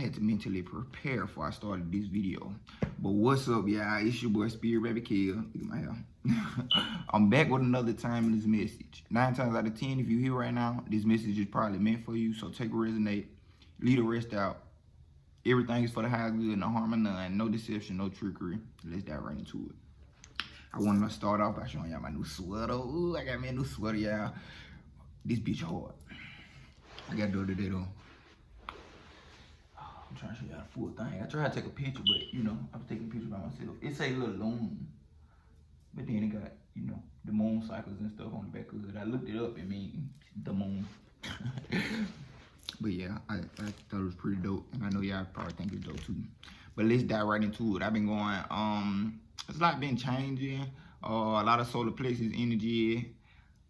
had to mentally prepare before I started this video. But what's up, y'all? It's your boy Spirit Rabbit Kill. Look at my hair. I'm back with another timeless message. 9 times out of 10, if you're here right now, this message is probably meant for you. So take a resonate, leave the rest out. Everything is for the high good, no harm or none, no deception, no trickery. Let's dive right into it. I want to start off by showing y'all my new sweater. Ooh, I got me a new sweater, y'all. This bitch hard. I got to do it today, though. I'm trying to show y'all the full thing. I tried to take a picture, but, you know, I was taking a picture by myself. It say little loon, but then it got, you know, the moon cycles and stuff on the back of it. I looked it up, it means the moon. But yeah, I thought it was pretty dope, and I know y'all probably think it's dope too. But let's dive right into it. I've been going, it's a lot been changing. A lot of solar plexus energy.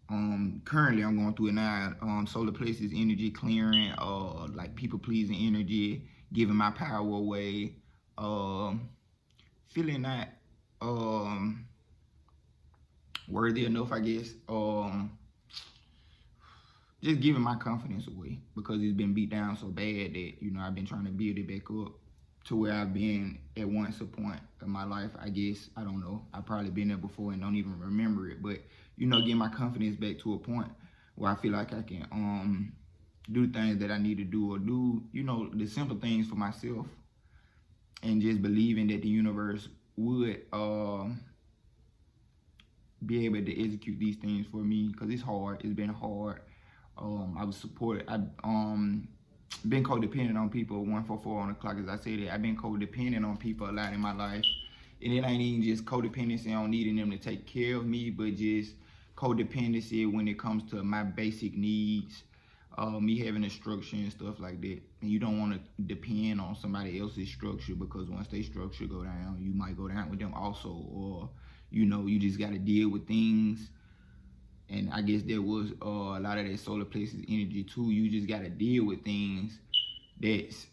Currently I'm going through it now. Solar plexus energy clearing, like people pleasing energy, giving my power away, feeling not worthy enough, I guess. Just giving my confidence away because it's been beat down so bad that, you know, I've been trying to build it back up to where I've been at once a point in my life, I guess. I don't know. I've probably been there before and don't even remember it. But, you know, getting my confidence back to a point where I feel like I can do things that I need to do, or do, you know, the simple things for myself, and just believing that the universe would be able to execute these things for me, because it's hard. It's been hard. I was supported. I've been codependent on people. 144 on the clock, as I say that. I've been codependent on people a lot in my life. And it ain't even just codependency on needing them to take care of me, but just codependency when it comes to my basic needs, me having a structure and stuff like that. And you don't want to depend on somebody else's structure, because once their structure go down, you might go down with them also. Or, you know, you just got to deal with things. And I guess there was a lot of that solar plexus energy too. You just got to deal with things that's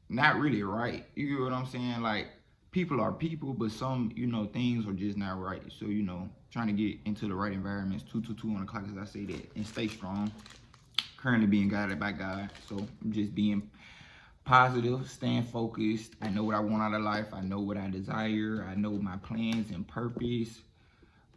not really right. You know what I'm saying? Like, people are people, but some, you know, things are just not right. So, you know, trying to get into the right environments. 222 on the clock, as I say that, and stay strong. Currently being guided by God. So I'm just being positive, staying focused. I know what I want out of life. I know what I desire. I know my plans and purpose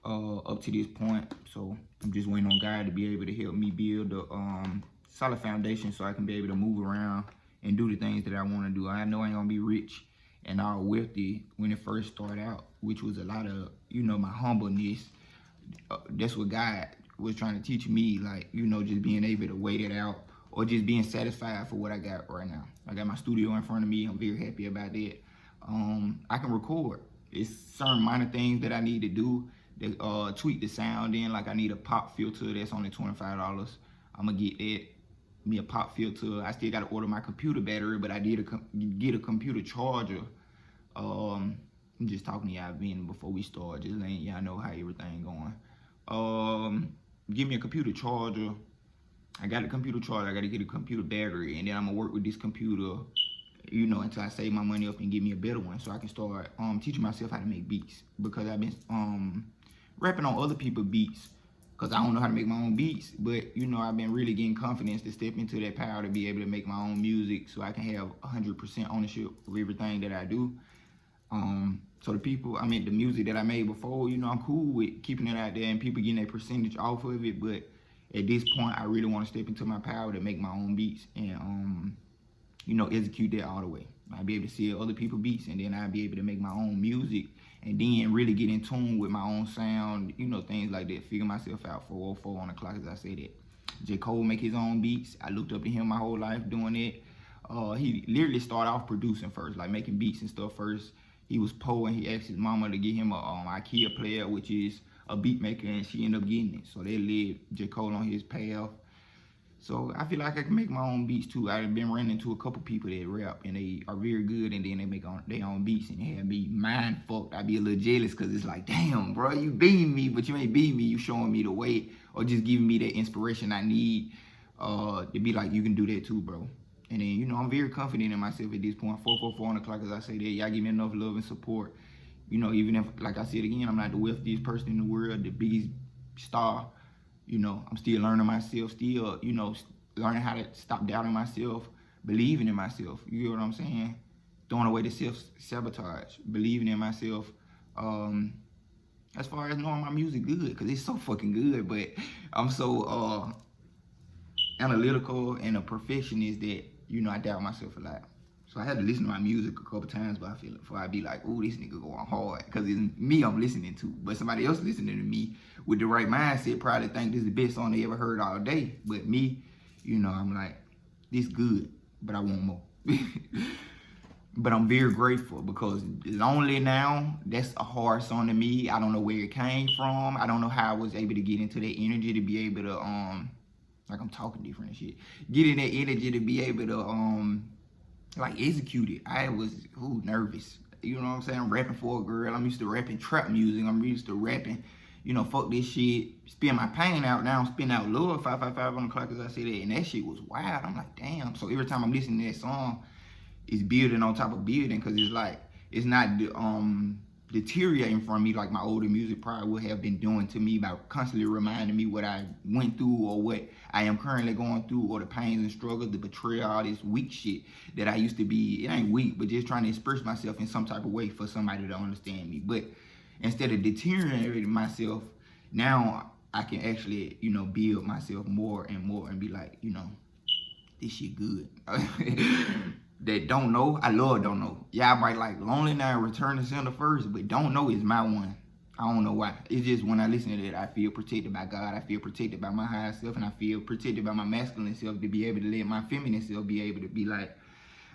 up to this point. So I'm just waiting on God to be able to help me build a solid foundation so I can be able to move around and do the things that I want to do. I know I ain't gonna be rich and all wealthy when it first started out, which was a lot of, you know, my humbleness. That's what God was trying to teach me, like, you know, just being able to wait it out, or just being satisfied for what I got right now. I got my studio in front of me. I'm very happy about that. I can record. It's certain minor things that I need to do to tweak the sound in. Like, I need a pop filter that's only $25. I'm gonna get that. Me a pop filter. I still gotta order my computer battery, but I did get a computer charger. I'm just talking to y'all before we start, just letting y'all know how everything going. Give me a computer charger. I got a computer charger. I gotta get a computer battery, and then I'm gonna work with this computer, you know, until I save my money up and get me a better one, so I can start teaching myself how to make beats, because I've been rapping on other people's beats, because I don't know how to make my own beats. But, you know, I've been really getting confidence to step into that power to be able to make my own music, so I can have 100% ownership of everything that I do. So the people, I mean, the music that I made before, you know, I'm cool with keeping it out there and people getting a percentage off of it. But at this point, I really want to step into my power to make my own beats and, you know, execute that all the way. I'll be able to see other people's beats, and then I'll be able to make my own music, and then really get in tune with my own sound, you know, things like that. Figure myself out. 404 on the clock, as I say that. J. Cole make his own beats. I looked up to him my whole life doing it. He literally started off producing first, like making beats and stuff first. He was poor, and he asked his mama to get him a IKEA player, which is a beat maker, and she ended up getting it. So they led J. Cole on his path. So I feel like I can make my own beats too. I've been running into a couple people that rap and they are very good, and then they make their own beats, and they have me mind fucked. I be a little jealous, because it's like, damn, bro, you beating me, but you ain't beating me. You showing me the way, or just giving me that inspiration I need to be like, you can do that too, bro. And then, you know, I'm very confident in myself at this point. 444 on the clock, as I say that. Y'all give me enough love and support. You know, even if, like I said again, I'm not the wealthiest person in the world, the biggest star. You know, I'm still learning myself, still, you know, learning how to stop doubting myself, believing in myself. You get what I'm saying? Throwing away the self-sabotage, believing in myself. As far as knowing my music good, because it's so fucking good, but I'm so analytical and a perfectionist that, you know, I doubt myself a lot. So I had to listen to my music a couple times before I be like, oh, this nigga going hard. Because it's me I'm listening to. But somebody else listening to me with the right mindset probably think this is the best song they ever heard all day. But me, you know, I'm like, this good, but I want more. But I'm very grateful because Lonely Now, that's a hard song to me. I don't know where it came from. I don't know how I was able to get into that energy to be able to, like I'm talking different and shit. Get in that energy to be able to, like execute it. I was nervous. You know what I'm saying? I'm rapping for a girl. I'm used to rapping trap music. I'm used to rapping, you know, fuck this shit. Spin my pain out. Now I'm spinning out love 555 on the clock as I say that. And that shit was wild. I'm like, damn. So every time I'm listening to that song, it's building on top of building because it's like, it's not deteriorating from me like my older music probably would have been doing to me by constantly reminding me what I went through or what I am currently going through or the pains and struggles, the betrayal, all this weak shit that I used to be. It ain't weak, but just trying to express myself in some type of way for somebody to understand me. But instead of deteriorating myself, now I can actually, you know, build myself more and more and be like, you know, this shit good. That Don't Know, I love Don't Know. Y'all might like Lonely Now, Return to Sender first, but Don't Know is my one. I don't know why. It's just when I listen to that, I feel protected by God. I feel protected by my higher self, and I feel protected by my masculine self to be able to let my feminine self be able to be like,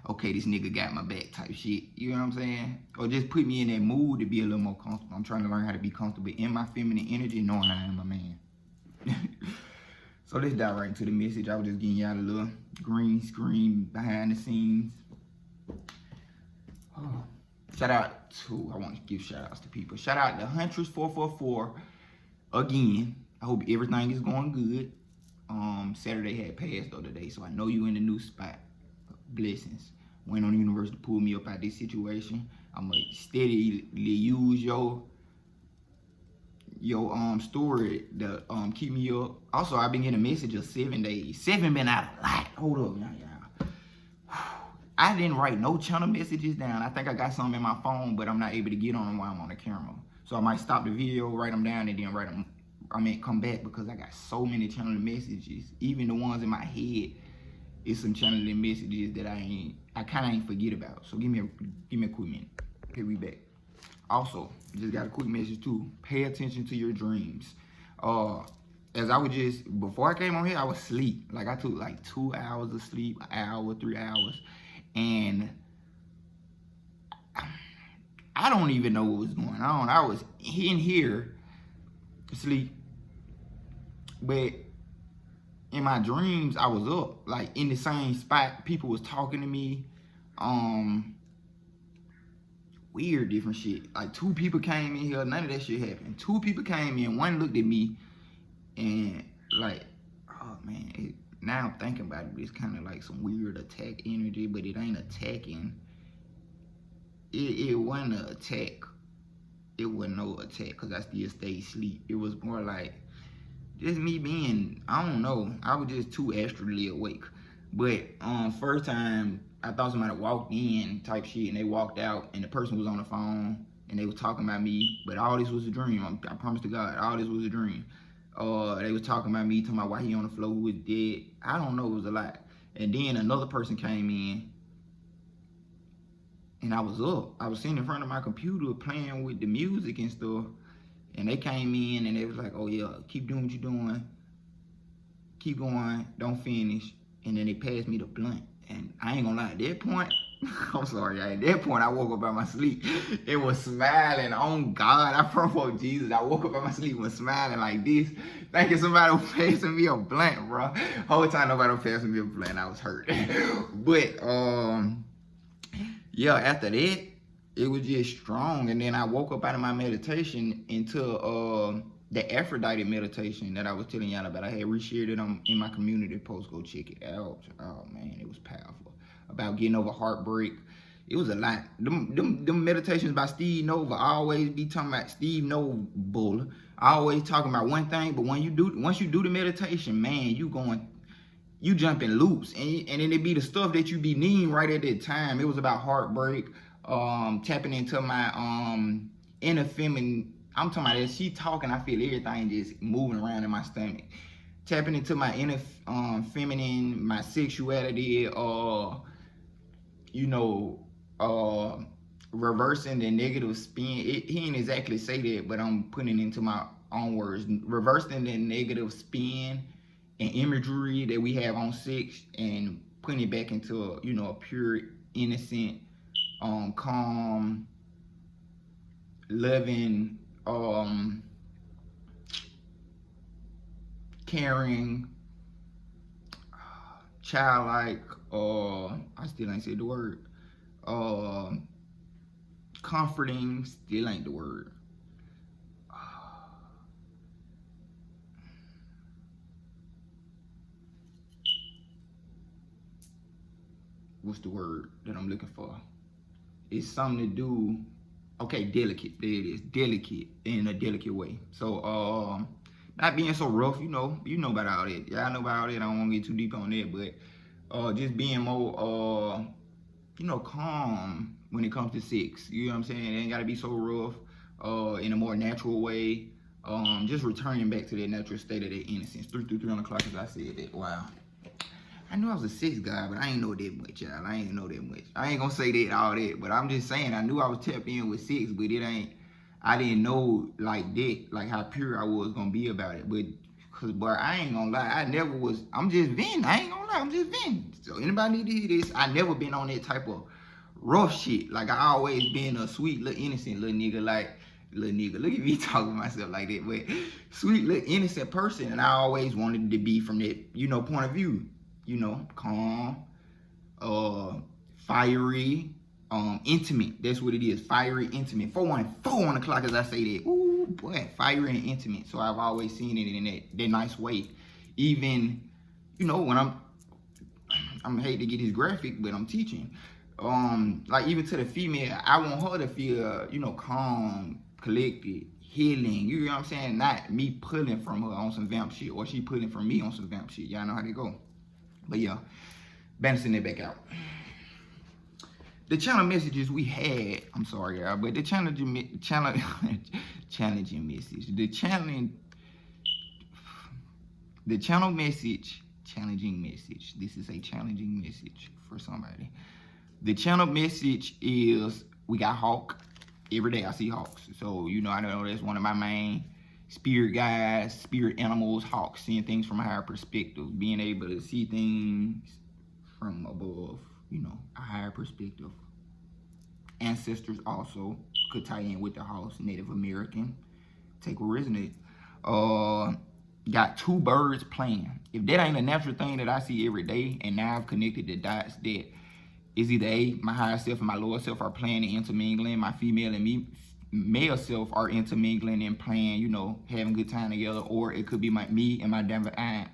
okay, this nigga got my back type shit. You know what I'm saying? Or just put me in that mood to be a little more comfortable. I'm trying to learn how to be comfortable in my feminine energy, knowing I am a man. So let's dive right into the message. I was just getting y'all a little green screen behind the scenes. Oh. Shout out to, I want to give shout outs to people. Shout out to Huntress 444 again. I hope everything is going good. Saturday had passed the other day, so I know you in the new spot. Blessings. Went on the universe to pull me up out this situation. I'm gonna steadily use your story to keep me up. Also, I've been getting a message of 7 days. 7 been out a lot. Hold up, y'all. I didn't write no channel messages down. I think I got some in my phone, but I'm not able to get on them while I'm on the camera. So I might stop the video, write them down, and then write them. I mean, come back because I got so many channel messages. Even the ones in my head, it's some channeling messages that I kind of ain't forget about. So give me a quick minute. Okay, we back. Also, just got a quick message too. Pay attention to your dreams. As I was just, before I came on here, I was asleep. Like I took like 2 hours of sleep, an hour, 3 hours. And I don't even know what was going on. I was in here asleep. But in my dreams, I was up, like in the same spot. People was talking to me. Weird different shit. Like 2 people came in here, none of that shit happened. 2 people came in, one looked at me and like, oh man, now I'm thinking about it, it's kind of like some weird attack energy, but it ain't attacking. It wasn't an attack. It wasn't no attack because I still stayed asleep. It was more like just me being, I don't know, I was just too astrally awake. But first time, I thought somebody walked in type shit and they walked out and the person was on the phone and they was talking about me, but all this was a dream. I promise to God, all this was a dream. They was talking about me, talking about why he on the floor, who was dead. I don't know, it was a lot. And then another person came in and I was up. I was sitting in front of my computer playing with the music and stuff. And they came in and they was like, oh yeah, keep doing what you're doing. Keep going, don't finish. And then they passed me the blunt. And I ain't gonna lie, at that point, I'm sorry, at that point I woke up out of my sleep. It was smiling, on God, I promote Jesus. I woke up out of my sleep and was smiling like this, thinking somebody was passing me a blunt, bro. Whole time nobody was passing me a blunt, I was hurt. But, yeah, after that, it was just strong. And then I woke up out of my meditation into the Aphrodite meditation that I was telling y'all about. I had reshared it in my community post. Go check it out. Oh man, it was powerful. About getting over heartbreak. It was a lot. Them meditations by Steve Nova, I always be talking about Steve Noble. I always talking about one thing, but once you do the meditation, man, you you jumping loops, and then it be the stuff that you be needing right at that time. It was about heartbreak, tapping into my inner feminine. I'm talking about that she talking, I feel everything just moving around in my stomach. Tapping into my inner feminine, my sexuality, you know, reversing the negative spin. He didn't exactly say that, but I'm putting it into my own words. Reversing the negative spin and imagery that we have on sex and putting it back into a pure, innocent, calm, loving, caring, childlike, I still ain't said the word, comforting, still ain't the word. What's the word that I'm looking for? It's something to do, okay, delicate, there it is, delicate, in a delicate way. So, not being so rough, you know about all that. Y'all know about all that, I don't want to get too deep on that, but just being more, calm when it comes to sex. You know what I'm saying? It ain't gotta be so rough. In a more natural way. Just returning back to that natural state of that innocence. 3 on the clock, as I said that. Wow. I knew I was a sex guy, but I ain't know that much, y'all. I ain't know that much. I ain't gonna say that all that, but I'm just saying I knew I was tapped in with sex, but I didn't know like that, like how pure I was gonna be about it. But I ain't gonna lie, I'm just venting. I ain't gonna lie, I'm just venting. So anybody need to hear this, I never been on that type of rough shit. Like I always been a sweet little innocent little nigga, look at me talking to myself like that, but sweet little innocent person, and I always wanted to be from that, point of view. Calm, fiery, intimate. That's what it is. Fiery, intimate. 414 on the clock, as I say that. Ooh, boy, fiery and intimate. So I've always seen it in that nice way. Even, when I'm hate to get this graphic, but I'm teaching. Like even to the female, I want her to feel, calm, collected, healing. You know what I'm saying? Not me pulling from her on some vamp shit, or she pulling from me on some vamp shit. Y'all know how they go. But yeah, balancing it back out. The channel messages we had, I'm sorry, y'all, but the challenging message, the channel message, challenging message. This is a challenging message for somebody. The channel message is, we got Hawk. Every day I see hawks. So, I know that's one of my main spirit guides, spirit animals, hawks, seeing things from a higher perspective, being able to see things from above, a higher perspective. Ancestors also could tie in with the house, Native American. Take what resonate. Got 2 birds playing. If that ain't a natural thing that I see every day, and now I've connected the dots that is either my higher self and my lower self are playing and intermingling, my female and male self are intermingling and playing, having a good time together, or it could be me and my divine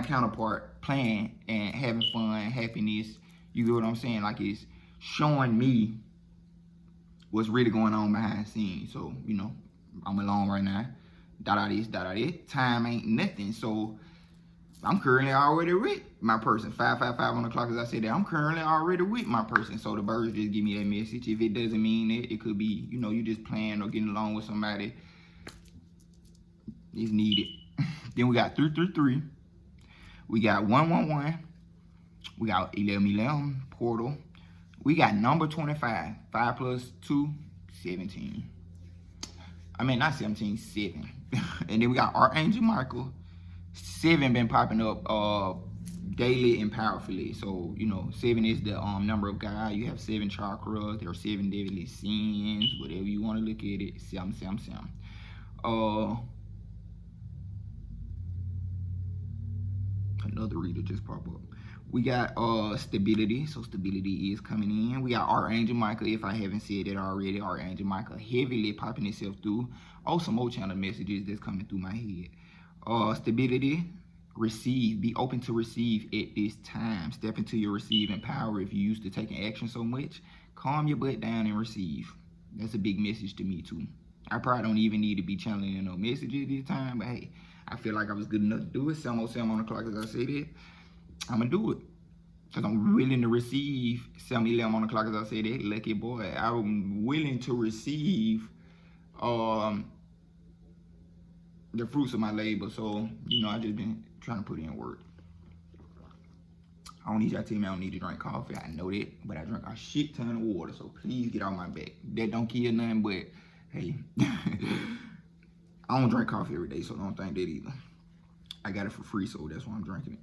counterpart playing and having fun, happiness. You get what I'm saying? Like it's showing me what's really going on behind the scenes. So, I'm alone right now. This. Time ain't nothing. So I'm currently already with my person. 555 on the clock, as I said that. I'm currently already with my person. So the birds just give me that message. If it doesn't mean it, it could be, you just playing or getting along with somebody. It's needed. Then we got 333. We got 111. We got 1111 portal. We got number 25. 5 plus 2, 17. I mean, not 17, 7. And then we got Archangel Michael. 7 been popping up daily and powerfully. So, 7 is the number of God. You have 7 chakras. There are 7 deadly sins. Whatever you want to look at it. Sam. Another reader just popped up. We got stability. So stability is coming in. We got Archangel Michael. If I haven't said it already, Archangel Michael heavily popping itself through. Also, more channel messages that's coming through my head. Stability, receive, be open to receive at this time. Step into your receiving power. If you're used to taking action so much, calm your butt down and receive. That's a big message to me too. I probably don't even need to be channeling no messages this time, but hey, I feel like I was good enough to do it. 7:07 on the clock, as I said it. I'm gonna do it. Because I'm willing to receive 7:11 on the clock, as I said it. Lucky boy. I'm willing to receive the fruits of my labor. So, you know, I just been trying to put in work. I don't need y'all to tell me I don't need to drink coffee. I know that, but I drink a shit ton of water. So please get off my back. That don't kill nothing, but hey, I don't drink coffee every day, so don't think that either. I got it for free, so that's why I'm drinking it.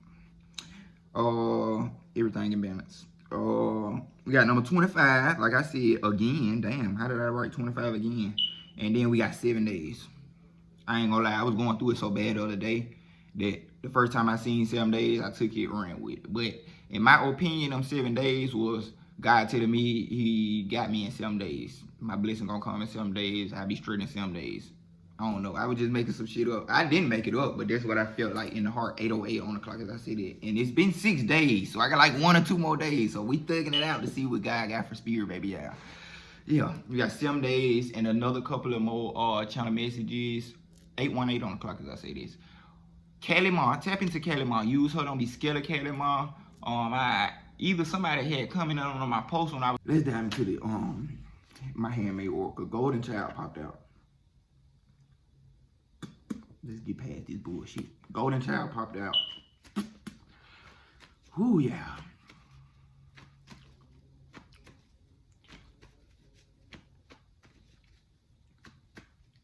Everything in balance. We got number 25. Like I said again, damn, how did I write 25 again? And then we got 7 days. I ain't gonna lie, I was going through it so bad the other day that the first time I seen 7 days, I took it and ran with it. But in my opinion, them 7 days was God telling me he got me in 7 days. My blessing gonna come in 7 days. I'll be straight in 7 days. I don't know. I was just making some shit up. I didn't make it up, but that's what I felt like in the heart. 8:08 on the clock, as I said it. And it's been 6 days, so I got like 1 or 2 more days. So we thugging it out to see what God got for spirit, baby. Yeah. We got 7 days and another couple of more channel messages. 8:18 on the clock, as I say this. Kelly Ma, tap into Kelly Ma. Use her. Don't be scared of Kelly Ma. Either somebody had commented on my post when I was. Let's dive into the my handmade oracle. Golden Child popped out. Let's get past this bullshit. Golden Child popped out. Ooh, yeah.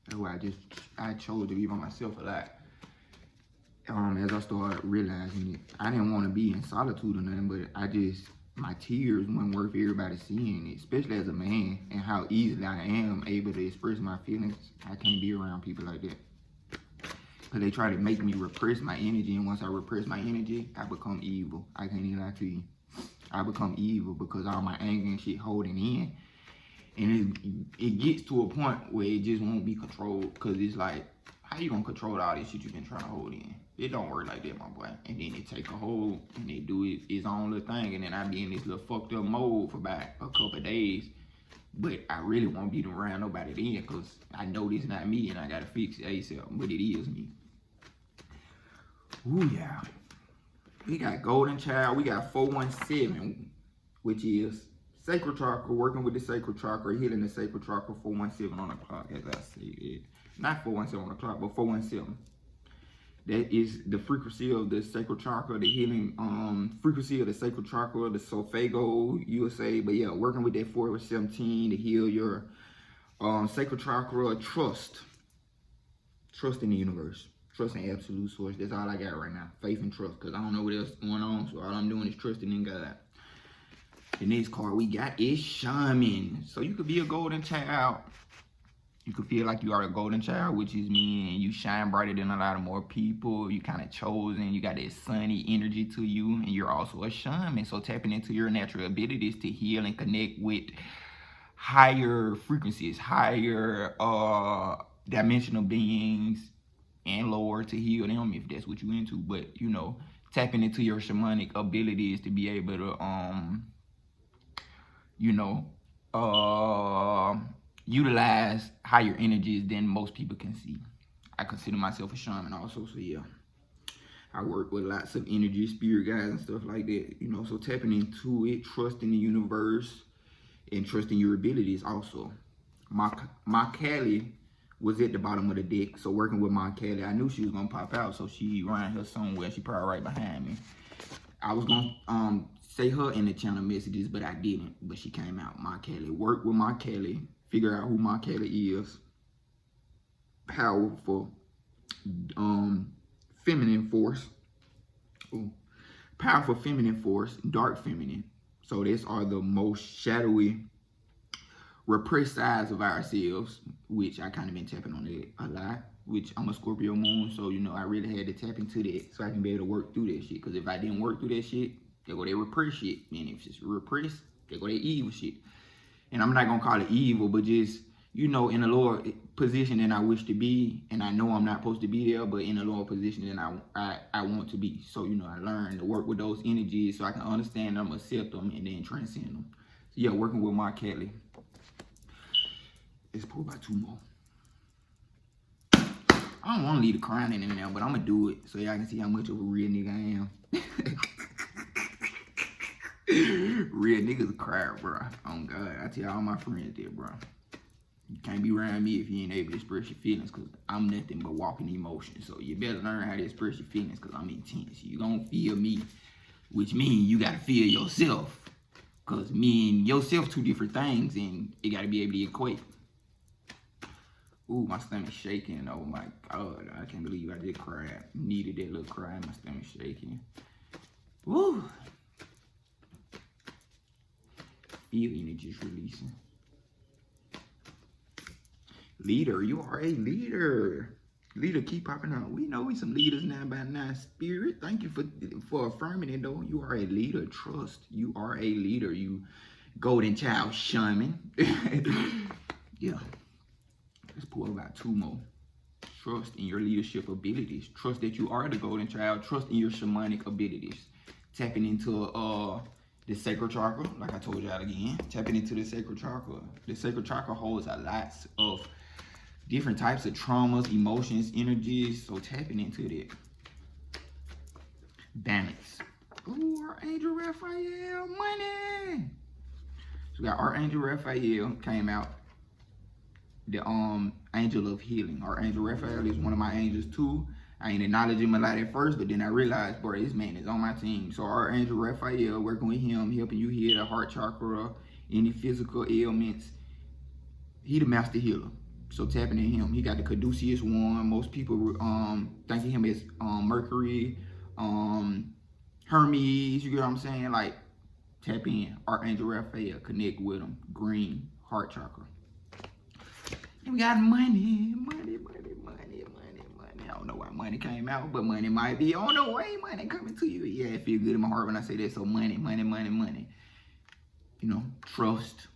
That's why I chose to be by myself a lot. As I started realizing it, I didn't want to be in solitude or nothing, but my tears weren't worth everybody seeing it, especially as a man, and how easily I am able to express my feelings. I can't be around people like that. Because they try to make me repress my energy, and once I repress my energy, I become evil. I can't even lie to you. I become evil because all my anger and shit holding in. And it gets to a point where it just won't be controlled, because it's like, how you gonna control all this shit you've been trying to hold in? It don't work like that, my boy. And then they take a hold and they do its own little thing, and then I be in this little fucked up mode for about a couple of days. But I really won't be around nobody then, because I know this not me and I gotta fix it ASAP, but it is me. Ooh, yeah. We got Golden Child. We got 417, which is Sacral Chakra, working with the Sacral Chakra, healing the Sacral Chakra. 417 on the clock, as I said. Not 417 on the clock, but 417. That is the frequency of the Sacral Chakra, the healing frequency of the Sacral Chakra, the Solfago, you would say. But yeah, working with that 417 to heal your Sacral Chakra. Trust in the universe. Trust in absolute source. That's all I got right now. Faith and trust, because I don't know what else is going on. So all I'm doing is trusting in God. The next card we got is Shaman. So you could be a golden child. You could feel like you are a golden child, which is meaning you shine brighter than a lot of more people. You kind of chosen. You got that sunny energy to you. And you're also a shaman. So tapping into your natural abilities to heal and connect with higher frequencies, higher dimensional beings, and lower to heal them if that's what you're into. But, you know, tapping into your shamanic abilities to be able to, utilize higher energies than most people can see. I consider myself a shaman also, so yeah. I work with lots of energy, spirit guides and stuff like that, you know, so tapping into it, trusting the universe, and trusting your abilities also. My Kelly was at the bottom of the deck, so working with my Kelly, I knew she was gonna pop out, so she ran her somewhere. She probably right behind me. I was gonna say her in the channel messages, but I didn't. But she came out. My Kelly. Work with my Kelly. Figure out who my Kelly is. Powerful, feminine force. Ooh. Powerful feminine force, dark feminine. So these are the most shadowy, repressed sides of ourselves, which I kind of been tapping on it a lot, which I'm a Scorpio moon, so, you know, I really had to tap into that so I can be able to work through that shit. Because if I didn't work through that shit, there go that repressed shit. And if it's repressed, there go that evil shit. And I'm not going to call it evil, but just, you know, in a lower position than I wish to be. And I know I'm not supposed to be there, but in a lower position than I want to be. So, you know, I learned to work with those energies so I can understand them, accept them, and then transcend them. So, yeah, working with my Kelly. Let's pull about 2 more. I don't want to leave the crying in there, but I'm going to do it so y'all can see how much of a real nigga I am. Real niggas cry, bro. Oh, God. I tell all my friends that, bro. You can't be around me if you ain't able to express your feelings, because I'm nothing but walking emotion. So you better learn how to express your feelings, because I'm intense. You gonna feel me, which means you gotta feel yourself. Because me and yourself two different things, and it gotta be able to equate. Ooh, my stomach's shaking. Oh my God, I can't believe I just cried. Needed that little cry. My stomach's shaking. Woo. Feeling it just releasing. Leader, you are a leader. Leader, keep popping out. We know we some leaders now by now. Spirit, thank you for affirming it though. You are a leader. Trust. You are a leader. You golden child shaman. Yeah. Let's pull about two more. Trust in your leadership abilities. Trust that you are the golden child. Trust in your shamanic abilities. Tapping into the sacral chakra, like I told y'all again. Tapping into the sacral chakra. The sacral chakra holds a lot of different types of traumas, emotions, energies. So tapping into that. Balance. Ooh, Archangel Raphael, money. So we got Archangel Raphael came out. The angel of healing. Archangel Raphael is one of my angels too. I ain't acknowledge him a lot at first, but then I realized, bro, this man is on my team. So Archangel Raphael, working with him, helping you heal the heart chakra, any physical ailments. He the master healer. So tapping in him. He got the caduceus one. Most people think of him as Mercury, Hermes, you get what I'm saying? Like, tap in. Archangel Raphael, connect with him. Green, heart chakra. And we got money. I don't know why money came out, but money might be on the way. Money coming to you. Yeah, it feels good in my heart when I say that. So money. You know, trust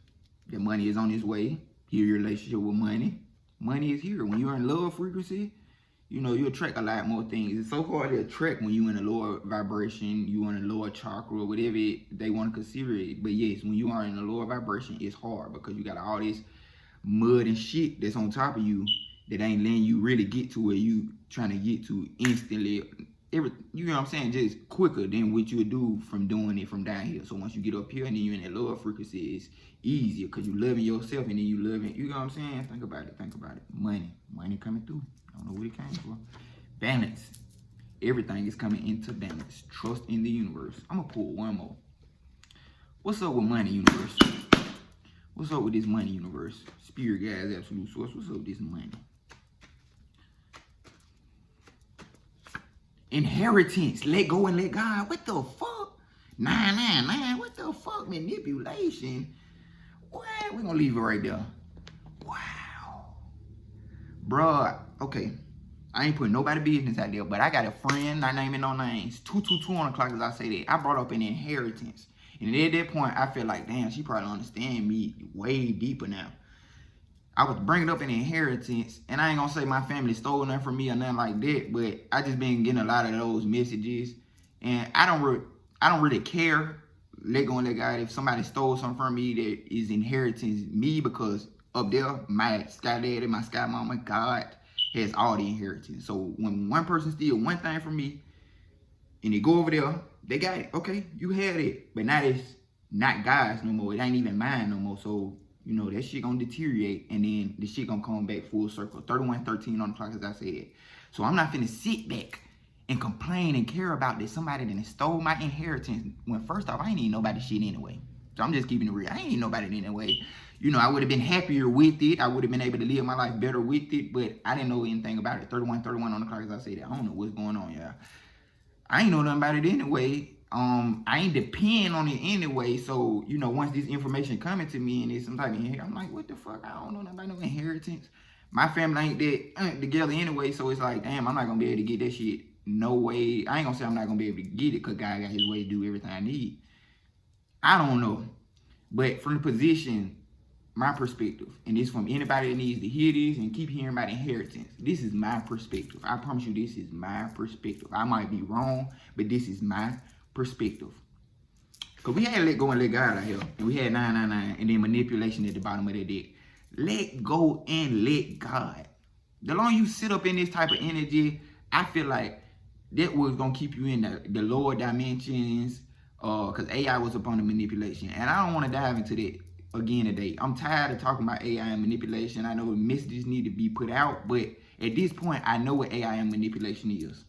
that money is on its way. Heal your relationship with money. Money is here. When you're in lower frequency, you know, you attract a lot more things. It's so hard to attract when you're in a lower vibration, you in a lower chakra, whatever they want to consider it. But yes, when you are in a lower vibration, it's hard because you got all this mud and shit that's on top of you that ain't letting you really get to where you trying to get to instantly. You know what I'm saying? Just quicker than what you would do from doing it from down here. So once you get up here and then you're in that lower frequency, it's easier because you loving yourself and then you loving, you know what I'm saying? Think about it. Money coming through. I don't know what it came for. Balance. Everything is coming into balance. Trust in the universe. I'm gonna pull one more. What's up with money, universe? What's up with this money, universe? Spirit guys, absolute source. What's up with this money? Inheritance. Let go and let God. What the fuck? 999. What the fuck? Manipulation. What? We're gonna leave it right there. Wow. Bruh. Okay. I ain't putting nobody business out there, but I got a friend, not naming no names. 222 on the clock as I say that. I brought up an inheritance. And at that point, I feel like, damn, she probably understand me way deeper now. I was bringing up an inheritance, and I ain't gonna say my family stole nothing from me or nothing like that, but I just been getting a lot of those messages, and I don't really care. Let go and let God. If somebody stole something from me that is inheritance me, because up there, my sky daddy, my sky mama, God has all the inheritance. So when one person steal one thing from me, and they go over there, they got it. Okay, you had it, but now it's not God's no more. It ain't even mine no more. So you know, that shit gonna deteriorate, and then the shit gonna come back full circle. 3113 on the clock, as I said. So I'm not finna sit back and complain and care about that somebody that stole my inheritance, when first off, I ain't need nobody's shit anyway. So I'm just keeping it real. I ain't need nobody anyway. You know, I would have been happier with it. I would have been able to live my life better with it, but I didn't know anything about it. 3131 on the clock, as I said. I don't know what's going on, y'all. I ain't know nothing about it anyway. I ain't depend on it anyway. So, you know, once this information coming to me and it's some type of inheritance, I'm like, what the fuck? I don't know nothing about no inheritance. My family ain't that together anyway. So it's like, damn, I'm not gonna be able to get that shit. No way. I ain't gonna say I'm not gonna be able to get it because God got his way to do everything I need. I don't know. But from the position, my perspective, and this from anybody that needs to hear this and keep hearing about inheritance, this is my perspective. I promise you, this is my perspective. I might be wrong, but this is my perspective. Because we had let go and let God out here. And we had 999 and then manipulation at the bottom of that deck. Let go and let God. The longer you sit up in this type of energy, I feel like that was gonna keep you in the lower dimensions. Cause AI was upon the manipulation, and I don't want to dive into that again today. I'm tired of talking about AI and manipulation. I know messages need to be put out, but at this point, I know what AI and manipulation is.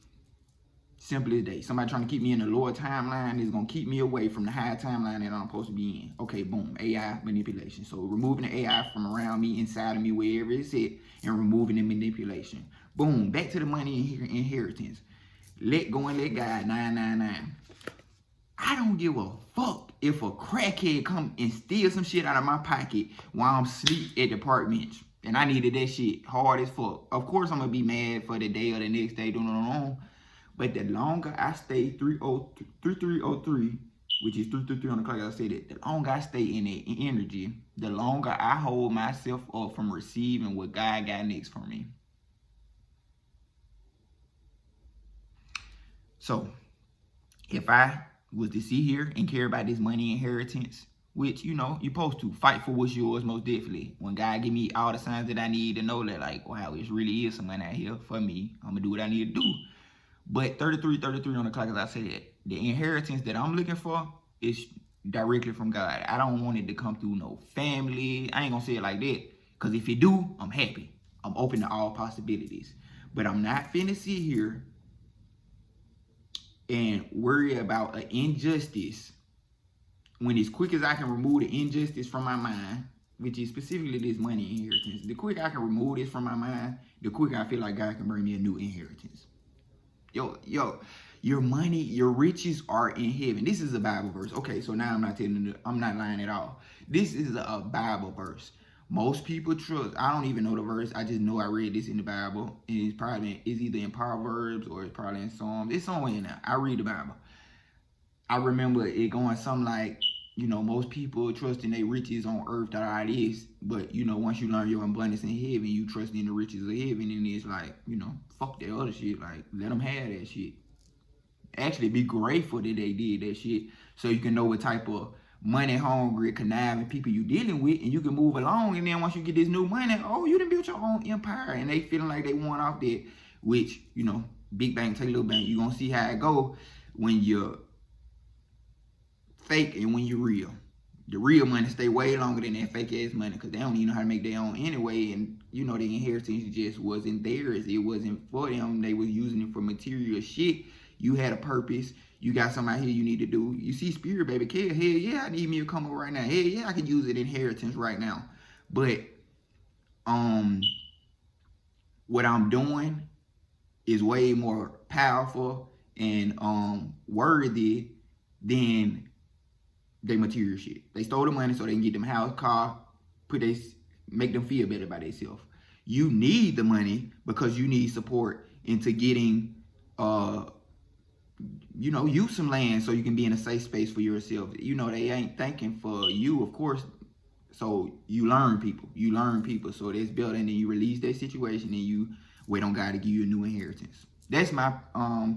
Simple as day. Somebody trying to keep me in the lower timeline is gonna keep me away from the higher timeline that I'm supposed to be in. Okay, boom, AI manipulation. So removing the AI from around me, inside of me, wherever it's at, and removing the manipulation. Boom, back to the money and inheritance. Let go and let God, 999. I don't give a fuck if a crackhead come and steal some shit out of my pocket while I'm asleep at the park bench. And I needed that shit hard as fuck. Of course, I'm going to be mad for the day or the next day. But the longer I stay 3303, which is 333 on the clock, I said it. The longer I stay in that energy, the longer I hold myself up from receiving what God got next for me. So, if I was to sit here and care about this money inheritance, which, you know, you're supposed to fight for what's yours most definitely. When God give me all the signs that I need to know that, like, wow, it really is some money out here for me, I'm going to do what I need to do. But 33 on the clock, as I said, the inheritance that I'm looking for is directly from God. I don't want it to come through no family. I ain't going to say it like that. Because if it do, I'm happy. I'm open to all possibilities. But I'm not finna sit here and worry about an injustice when as quick as I can remove the injustice from my mind, which is specifically this money inheritance, the quicker I can remove this from my mind, the quicker I feel like God can bring me a new inheritance. Yo, your money, your riches are in heaven. This is a Bible verse. Okay, so now I'm not lying at all. This is a Bible verse. Most people trust, I don't even know the verse. I just know I read this in the Bible. And it's either in Proverbs or it's probably in Psalms. It's somewhere in there. I read the Bible. I remember it going something like, you know, most people trust in their riches on earth that all it is. But, you know, once you learn your abundance in heaven, you trust in the riches of heaven. And it's like, you know, fuck that other shit. Like, let them have that shit. Actually, be grateful that they did that shit so you can know what type of money hungry, conniving people you dealing with, and you can move along. And then once you get this new money, oh, you done built your own empire, and they feeling like they want off that. Which, you know, big bank take little bank. You gonna see how it go when you're fake and when you're real. The real money stay way longer than that fake ass money because they don't even know how to make their own anyway. And you know, the inheritance just wasn't theirs. It wasn't for them. They was using it for material shit. You had a purpose. You got something out here you need to do. You see spirit, baby. Hell yeah, I need me a come up right now. Hell yeah, I can use it inheritance right now. But what I'm doing is way more powerful and worthy than they material shit. They stole the money so they can get them house, car, make them feel better about themselves. You need the money because you need support into getting you know, use some land so you can be in a safe space for yourself. You know, they ain't thinking for you, of course. So you learn people. So that's built, and then you release that situation and you wait on God to give you a new inheritance. That's my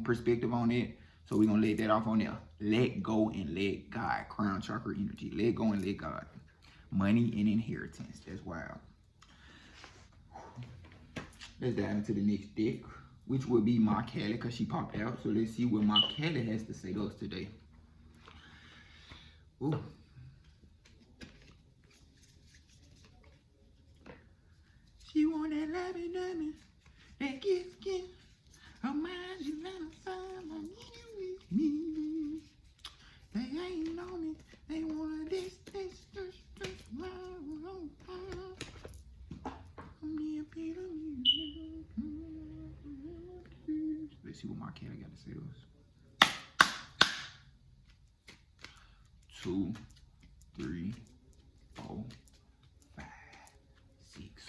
perspective on it. So we're gonna let that off on there. Let go and let God. Crown chakra energy. Let go and let God. Money and inheritance. That's wild. Let's dive into the next deck, which will be Mark Kelly, because she popped out. So let's see what Mark Kelly has to say to us today. Ooh. She want that lovey dovey, that gift, her mind is not a sign, I need you with me. They ain't on me, they want this, let's see what Mark Kelly got to say to us. 2, 3, 4, 5, 6,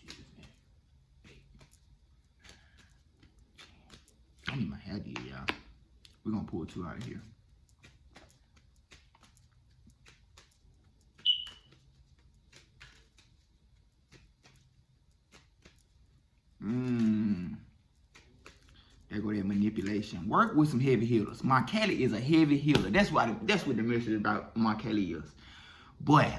7, 8. I need my hair did, y'all. We're gonna pull 2 out of here. There go that manipulation. Work with some heavy healers. Mark Kelly is a heavy healer. That's what the message about Mark Kelly is. But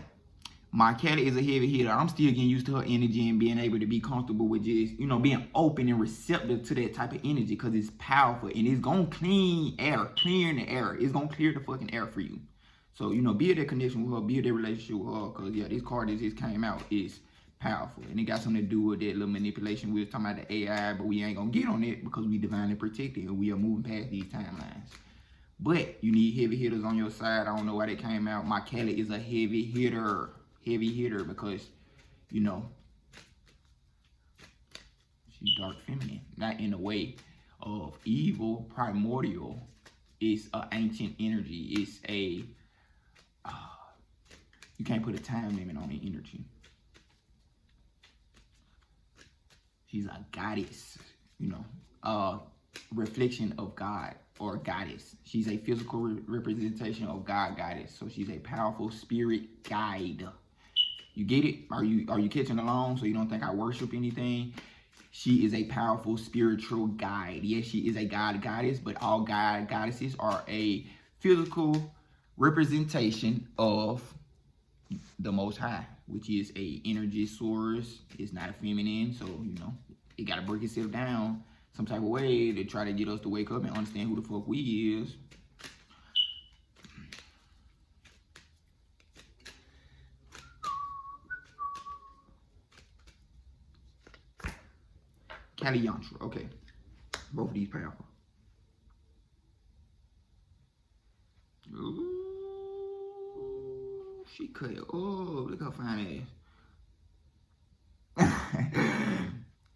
My Kelly is a heavy hitter. I'm still getting used to her energy and being able to be comfortable with just, you know, being open and receptive to that type of energy because it's powerful and it's going to clearing the air. It's going to clear the fucking air for you. So, you know, build that connection with her, build that relationship with her because, yeah, this card that just came out is powerful. And it got something to do with that little manipulation. We was talking about the AI, but we ain't going to get on it because we divinely protected and we are moving past these timelines. But you need heavy hitters on your side. I don't know why they came out. My Kelly is a heavy hitter. Heavy hitter because, you know, she's dark feminine. Not in a way of evil, primordial. It's an ancient energy. It's a, you can't put a time limit on the energy. She's a goddess, you know, reflection of God or goddess. She's a physical representation of God, goddess. So she's a powerful spirit guide. You get it? Are you catching along so you don't think I worship anything? She is a powerful spiritual guide. Yes, she is a god goddess, but all god goddesses are a physical representation of the Most High, which is a energy source. It's not a feminine, so, you know, it got to break itself down some type of way to try to get us to wake up and understand who the fuck we is. Kali Yantra, okay. Both of these powerful. Ooh, she cut it. Oh, look how fine ass.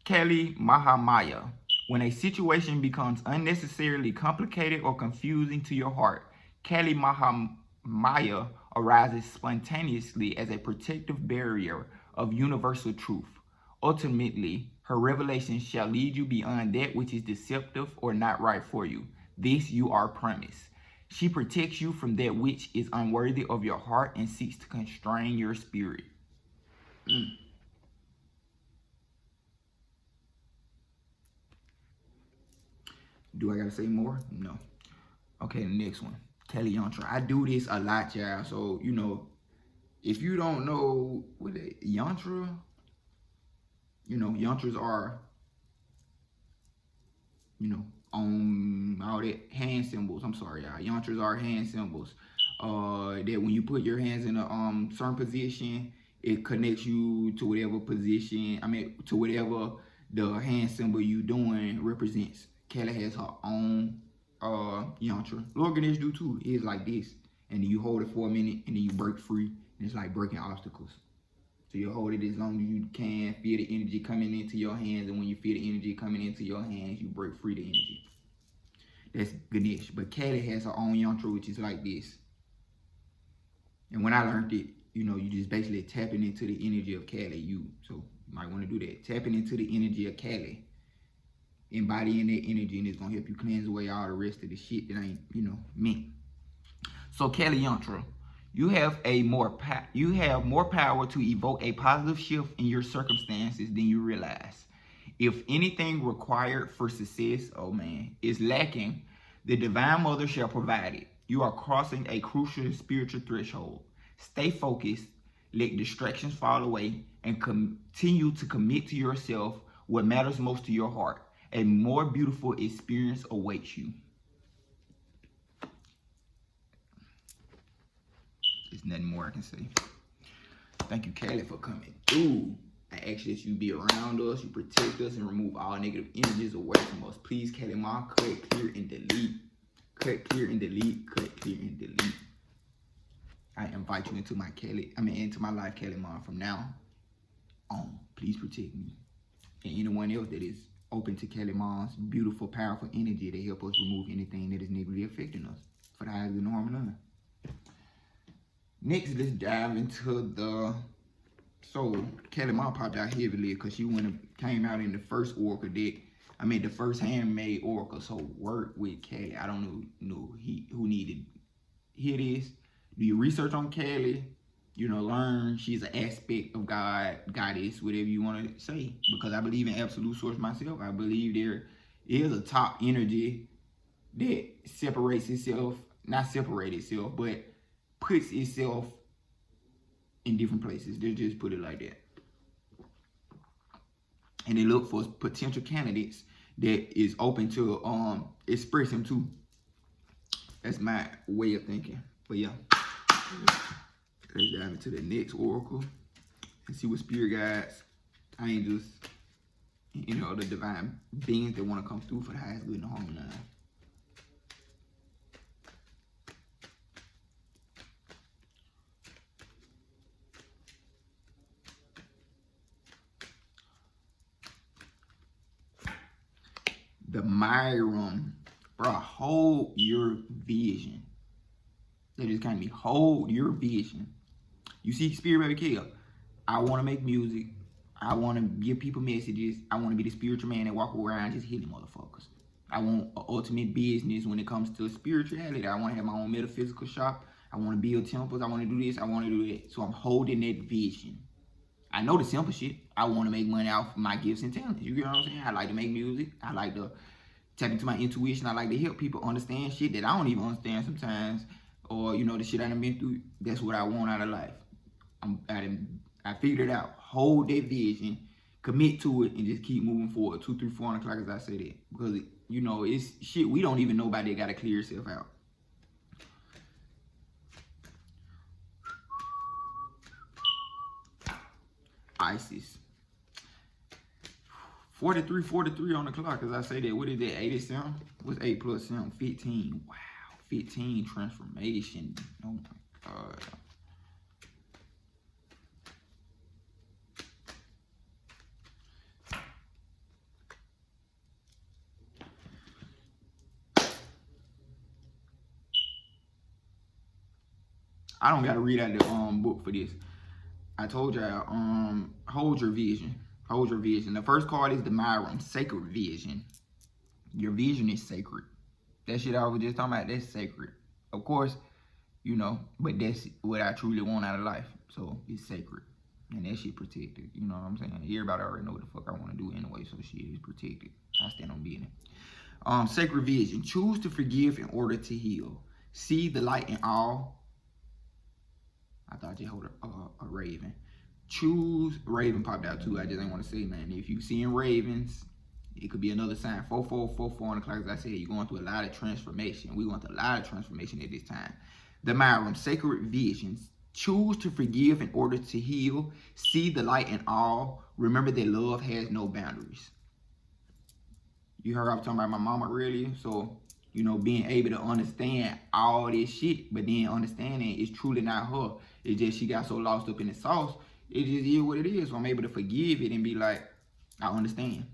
Kali Mahamaya. When a situation becomes unnecessarily complicated or confusing to your heart, Kali Mahamaya arises spontaneously as a protective barrier of universal truth. Ultimately, her revelation shall lead you beyond that which is deceptive or not right for you. This you are promised. She protects you from that which is unworthy of your heart and seeks to constrain your spirit. Do I gotta say more? No. Okay, the next one. Kali Yantra. I do this a lot, y'all. So, you know, if you don't know what Yantra, you know, Yantras are, you know, on all that hand symbols. I'm sorry, y'all. Yantras are hand symbols. That when you put your hands in a certain position, it connects you to whatever position. I mean, to whatever the hand symbol you doing represents. Kali has her own yantra. Lord Ganesh do too. It's like this, and then you hold it for a minute, and then you break free, and it's like breaking obstacles. So you hold it as long as you can, feel the energy coming into your hands, and when you feel the energy coming into your hands, you break free the energy. That's Ganesh. But Kali has her own yantra, which is like this. And when I learned it, you know, you just basically tapping into the energy of Kali. So you might want to do that. Tapping into the energy of Kali. Embodying that energy, and it's going to help you cleanse away all the rest of the shit that ain't, you know, meant. So Kali Yantra, you have more power to evoke a positive shift in your circumstances than you realize. If anything required for success, oh man, is lacking, the Divine Mother shall provide it. You are crossing a crucial spiritual threshold. Stay focused, let distractions fall away, and continue to commit to yourself what matters most to your heart. A more beautiful experience awaits you. There's nothing more I can say. Thank you, Kali, for coming through. I ask that you be around us, you protect us, and remove all negative energies away from us. Please, Kali Ma, cut, clear, and delete. Cut, clear, and delete. Cut, clear, and delete. I invite you into my life, Kali Ma, from now on. Please protect me. And anyone else that is open to Kali Ma's beautiful, powerful energy to help us remove anything that is negatively affecting us for the highest good and harm and none. Next, let's dive into the so Kali Ma popped out heavily because she came out in the first Oracle deck. I mean the first handmade Oracle. So work with Kali. I don't know who needed to hear this. Do your research on Kali. You know, learn she's an aspect of God, goddess, whatever you want to say. Because I believe in absolute source myself. I believe there is a top energy that separates itself, not separate itself, but puts itself in different places. They just put it like that. And they look for potential candidates that is open to express him too. That's my way of thinking. But yeah, let's dive into the next oracle and see what spirit guides, angels, the divine beings that want to come through for the highest good and harmony line. The Myron, bro, hold your vision. They just kind of me, hold your vision. You see, Spirit Baby Kill, I want to make music. I want to give people messages. I want to be the spiritual man that walk around just hitting motherfuckers. I want an ultimate business when it comes to spirituality. I want to have my own metaphysical shop. I want to build temples. I want to do this. I want to do that. So I'm holding that vision. I know the simple shit. I want to make money off my gifts and talents. You get what I'm saying? I like to make music. I like to tap into my intuition. I like to help people understand shit that I don't even understand sometimes. Or, the shit I done been through. That's what I want out of life. I figured it out. Hold that vision. Commit to it and just keep moving forward. 2, 3, 4 o'clock as I said it. Because, it's shit we don't even know about that got to clear itself out. Isis. 43 on the clock as I say that. What is that? 87? What's 8 plus 7? 15. Wow. 15 transformation. Oh my God. I don't gotta read out the book for this. I told y'all, hold your vision. Hold your vision. The first card is the Myron, sacred vision. Your vision is sacred. That shit I was just talking about, that's sacred. Of course, but that's what I truly want out of life. So it's sacred. And that shit protected. You know what I'm saying? Everybody already know what the fuck I want to do anyway, so shit is protected. I stand on being it. Sacred vision. Choose to forgive in order to heal. See the light in all. I thought you hold a raven. Choose, raven popped out too. I just ain't want to say, man. If you seeing ravens, it could be another sign. 4 on the clock. As I said, you're going through a lot of transformation. We're going through a lot of transformation at this time. The Myron, sacred visions. Choose to forgive in order to heal. See the light in all. Remember that love has no boundaries. You heard I was talking about my mama earlier, so being able to understand all this shit, but then understanding it's truly not her. It's just she got so lost up in the sauce. It just is what it is. So I'm able to forgive it and be like, I understand.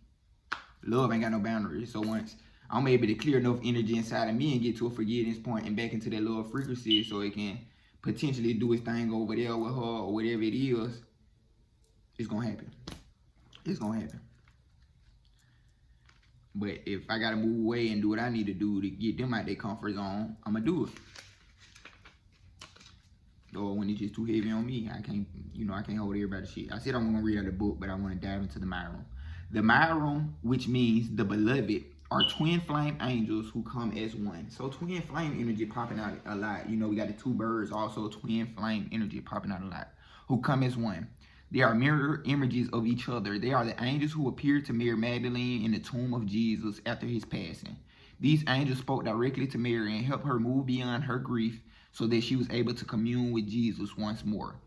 Love ain't got no boundaries. So once I'm able to clear enough energy inside of me and get to a forgiveness point and back into that love frequency so it can potentially do its thing over there with her or whatever it is, it's going to happen. It's going to happen. But if I got to move away and do what I need to do to get them out their comfort zone, I'm going to do it. Or when it's just too heavy on me, I can't, I can't hold everybody's shit. I said I'm going to read out the book, but I want to dive into the Myron. The Myron, which means the beloved, are twin flame angels who come as one. So twin flame energy popping out a lot. We got the two birds, also twin flame energy popping out a lot, who come as one. They are mirror images of each other. They are the angels who appeared to Mary Magdalene in the tomb of Jesus after his passing. These angels spoke directly to Mary and helped her move beyond her grief so that she was able to commune with Jesus once more.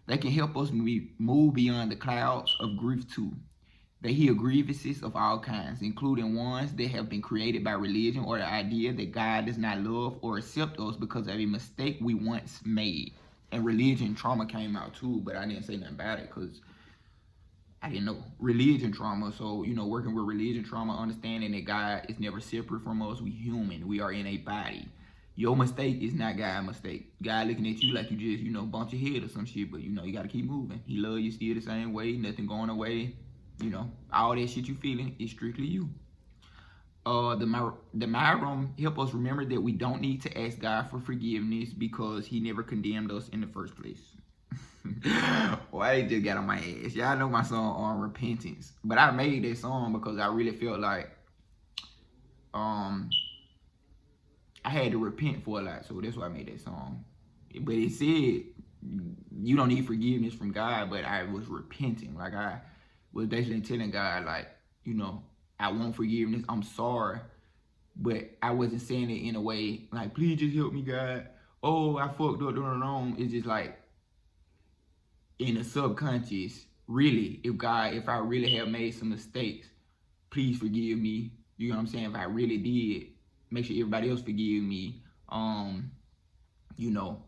They can help us move beyond the clouds of grief too. They heal grievances of all kinds, including ones that have been created by religion or the idea that God does not love or accept us because of a mistake we once made. And religion trauma came out too, but I didn't say nothing about it because I didn't know. Religion trauma, so, working with religion trauma, understanding that God is never separate from us. We human. We are in a body. Your mistake is not God's mistake. God looking at you like you just, bumped your head or some shit, but, you got to keep moving. He love you still the same way, nothing going away. All that shit you feeling is strictly you. The Myron help us remember that we don't need to ask God for forgiveness because he never condemned us in the first place. Why they just got on my ass? Y'all know my song on Repentance. But I made that song because I really felt like I had to repent for a lot. So that's why I made that song. But it said you don't need forgiveness from God, but I was repenting. Like I was basically telling God, like, you know, I want forgiveness. I'm sorry. But I wasn't saying it in a way like, please just help me, God. Oh, I fucked up, doing it wrong. It's just like in the subconscious, really, if I really have made some mistakes, please forgive me. You know what I'm saying? If I really did, make sure everybody else forgive me. You know,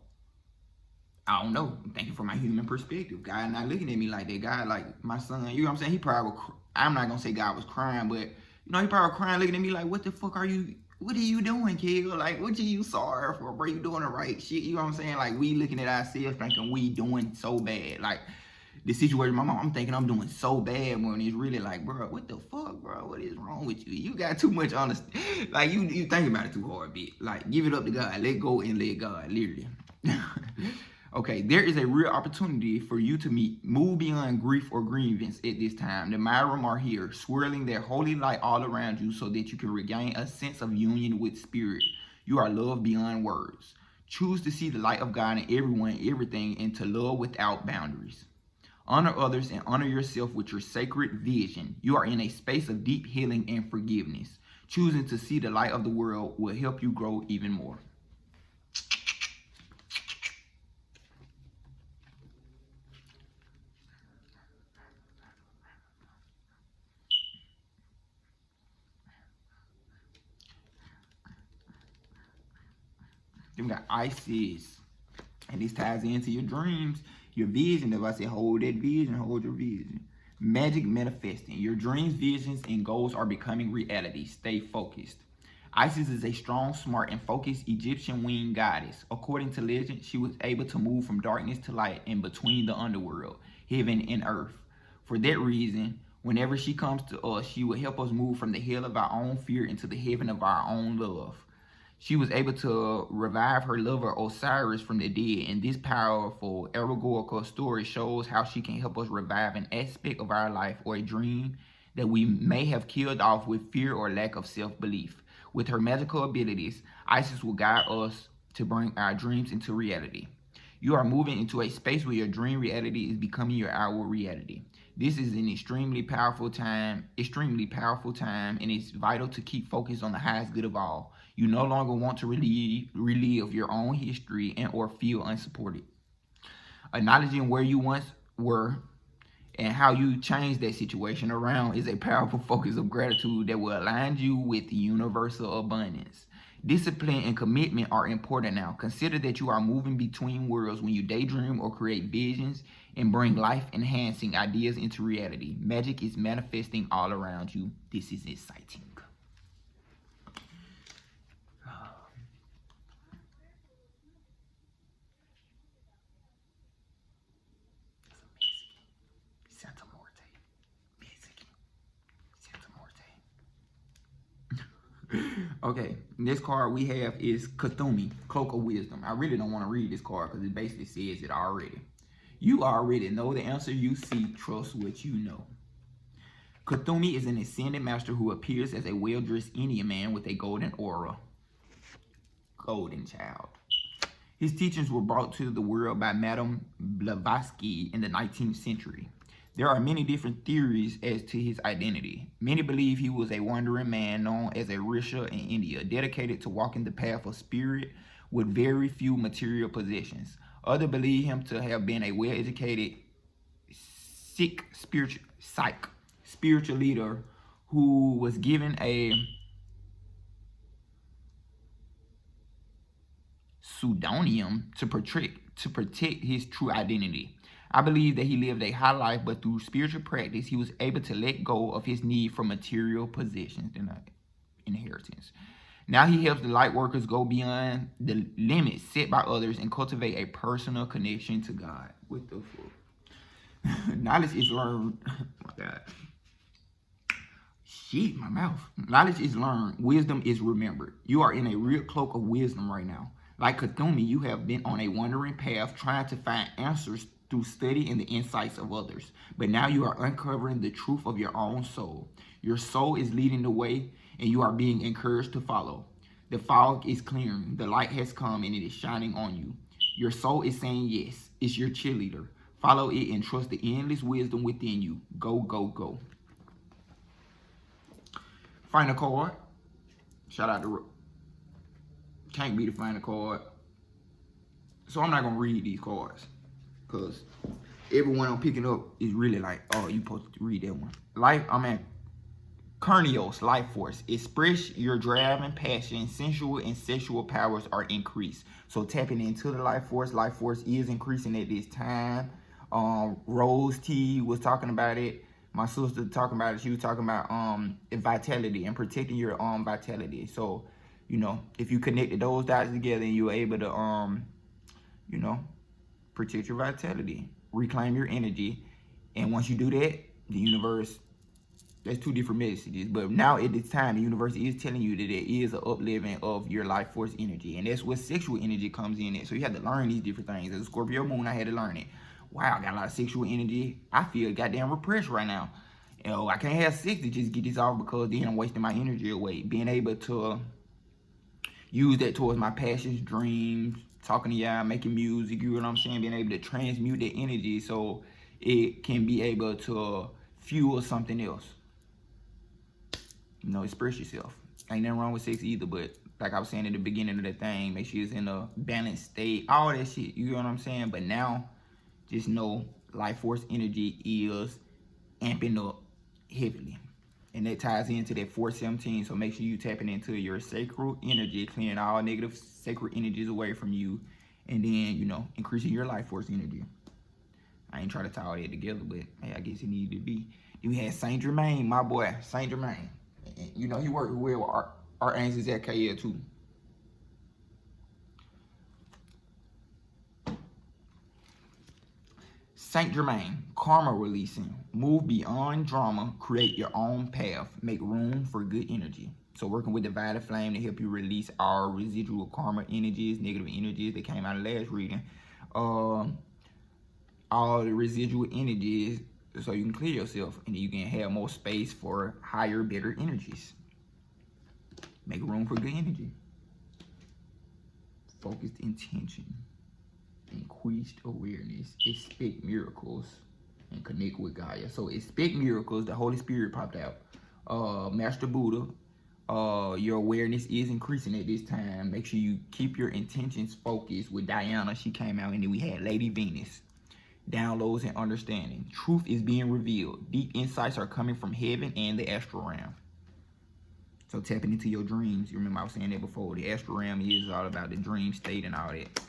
I don't know. I'm thinking from my human perspective. God not looking at me like that. God, like my son, you know what I'm saying? He probably, I'm not gonna say God was crying, but you know, he probably crying, looking at me like, what the fuck are you? What are you doing, kid? Like, what you sorry for, bro? You doing the right shit? You know what I'm saying? Like, we looking at ourselves thinking we doing so bad. Like, the situation, my mom, I'm thinking I'm doing so bad when it's really like, bro, what the fuck, bro? What is wrong with you? You got too much honesty. Like, you think about it too hard, bitch. Like, give it up to God. Let go and let God, literally. Okay, there is a real opportunity for you to move beyond grief or grievance at this time. The Myram are here, swirling their holy light all around you so that you can regain a sense of union with spirit. You are loved beyond words. Choose to see the light of God in everyone, everything, and to love without boundaries. Honor others and honor yourself with your sacred vision. You are in a space of deep healing and forgiveness. Choosing to see the light of the world will help you grow even more. Then we got Isis. And this ties into your dreams, your vision. If I say hold that vision, hold your vision. Magic manifesting. Your dreams, visions, and goals are becoming reality. Stay focused. Isis is a strong, smart, and focused Egyptian winged goddess. According to legend, she was able to move from darkness to light and between the underworld, heaven, and earth. For that reason, whenever she comes to us, she will help us move from the hell of our own fear into the heaven of our own love. She was able to revive her lover Osiris from the dead, and this powerful allegorical story shows how she can help us revive an aspect of our life or a dream that we may have killed off with fear or lack of self-belief. With her magical abilities, Isis will guide us to bring our dreams into reality. You are moving into a space where your dream reality is becoming your outward reality. This is an extremely powerful time, and it's vital to keep focused on the highest good of all. You no longer want to relive your own history and or feel unsupported. Acknowledging where you once were and how you changed that situation around is a powerful focus of gratitude that will align you with the universal abundance. Discipline and commitment are important now. Consider that you are moving between worlds when you daydream or create visions and bring life-enhancing ideas into reality. Magic is manifesting all around you. This is exciting. Santa Morte. Santa Morte. Okay, this card we have is Cthulhu, Cloak of Wisdom. I really don't want to read this card because it basically says it already. You already know the answer you seek. Trust what you know. Cthulhu is an ascended master who appears as a well-dressed Indian man with a golden aura. Golden child. His teachings were brought to the world by Madame Blavatsky in the 19th century. There are many different theories as to his identity. Many believe he was a wandering man known as a Risha in India, dedicated to walking the path of spirit with very few material possessions. Others believe him to have been a well-educated Sikh spiritual leader who was given a pseudonym to protect his true identity. I believe that he lived a high life, but through spiritual practice, he was able to let go of his need for material possessions and inheritance. Now he helps the light workers go beyond the limits set by others and cultivate a personal connection to God. What the fuck? Knowledge is learned. Oh my God. Shit, my mouth. Knowledge is learned. Wisdom is remembered. You are in a real cloak of wisdom right now. Like Cthulhu, you have been on a wandering path trying to find answers through study and the insights of others. But now you are uncovering the truth of your own soul. Your soul is leading the way, and you are being encouraged to follow. The fog is clearing. The light has come, and it is shining on you. Your soul is saying yes. It's your cheerleader. Follow it and trust the endless wisdom within you. Go, go, go. Final card. Shout out to can't be the final card. So I'm not gonna read these cards because everyone I'm picking up is really like, oh, you supposed to read that one. Carnios, life force. Express your drive and passion. Sensual and sexual powers are increased. So tapping into the life force. Life force is increasing at this time. Rose T was talking about it. My sister talking about it. She was talking about vitality and protecting your vitality. So, you know, if you connected those dots together and you were able to you know, protect your vitality, reclaim your energy, and once you do that, the universe. That's two different messages, but now at this time, the universe is telling you that there is an uplifting of your life force energy, and that's where sexual energy comes in at. So you have to learn these different things. As a Scorpio moon, I had to learn it. Wow, I got a lot of sexual energy. I feel goddamn repressed right now. You know, I can't have sex to just get this off because then I'm wasting my energy away. Being able to use that towards my passions, dreams, talking to y'all, making music, you know what I'm saying? Being able to transmute that energy so it can be able to fuel something else. You know, express yourself. Ain't nothing wrong with sex either, but like I was saying at the beginning of the thing, make sure it's in a balanced state, all that shit, you know what I'm saying? But now, just know life force energy is amping up heavily. And that ties into that 417, so make sure you tapping into your sacral energy, clearing all negative sacred energies away from you, and then, you know, increasing your life force energy. I ain't trying to tie all that together, but hey, I guess it needed to be. Then we had Saint Germain, my boy, Saint Germain. You know, he worked well with Archangel Zadkiel too. Saint Germain, karma releasing. Move beyond drama, create your own path, make room for good energy. So working with the violet flame to help you release our residual karma energies, negative energies that came out of last reading. All the residual energies so you can clear yourself and you can have more space for higher, better energies. Make room for good energy. Focused intention. Increased awareness. Expect miracles and connect with Gaia. So expect miracles. The Holy Spirit popped out. Master Buddha. Your awareness is increasing at this time. Make sure you keep your intentions focused. With Diana, she came out, and then we had Lady Venus. Downloads and understanding. Truth is being revealed. Deep insights are coming from heaven and the astral realm. So tapping into your dreams. You remember I was saying that before. The astral realm is all about the dream state and all that.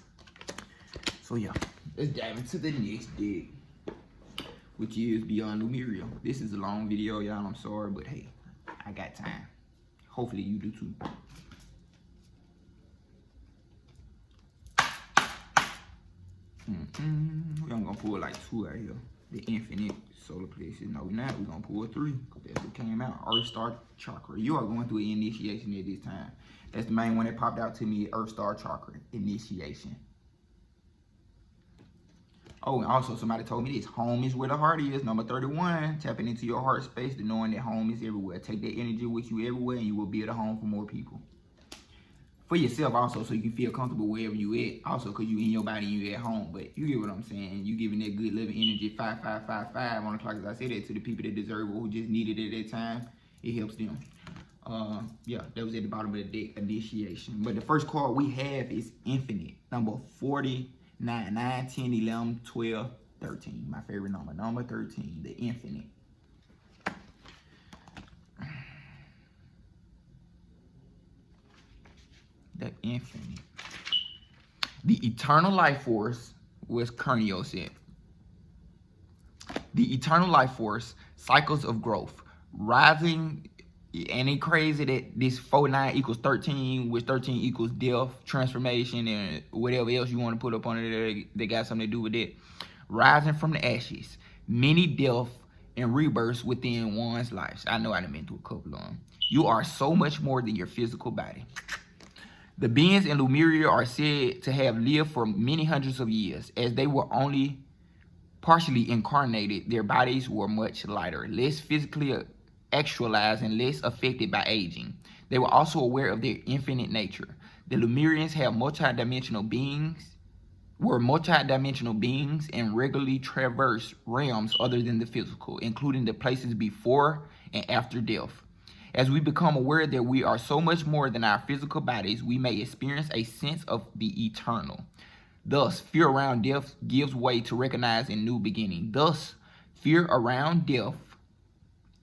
So yeah, let's dive into the next deck, which is Beyond Lemuria. This is a long video, y'all. I'm sorry, but hey, I got time. Hopefully you do too. We're gonna pull like two out here. The infinite solar plexus. No, we're not. We're gonna pull three because that's what came out. Earth Star Chakra. You are going through an initiation at this time. That's the main one that popped out to me. Earth Star Chakra initiation. Oh, and also somebody told me this. Home is where the heart is. Number 31. Tapping into your heart space to knowing that home is everywhere. Take that energy with you everywhere and you will build a home for more people. For yourself also, so you can feel comfortable wherever you at. Also, because you in your body and you at home. But you get what I'm saying. You giving that good living energy 5555 on the clock. As I say that to the people that deserve it, who just needed it at that time. It helps them. Yeah, that was at the bottom of the deck, initiation. But the first card we have is infinite. Number 40. 9, 10, 11, 12, 13. My favorite number. Number 13, the infinite. The infinite. The eternal life force was Carnios said. The eternal life force, cycles of growth, rising. And it's crazy that this 4-9 equals 13, which 13 equals death, transformation, and whatever else you want to put up on it. They got something to do with it. Rising from the ashes, many deaths and rebirths within one's life. I know I done been through a couple of them. You are so much more than your physical body. The beings in Lemuria are said to have lived for many hundreds of years. As they were only partially incarnated, their bodies were much lighter, less physically actualized and less affected by aging. They were also aware of their infinite nature. The Lemurians have multidimensional beings We're multi-dimensional beings and regularly traverse realms other than the physical, including the places before and after death. As we become aware that we are so much more than our physical bodies, we may experience a sense of the eternal. Thus, fear around death gives way to recognize a new beginning. Thus, fear around death,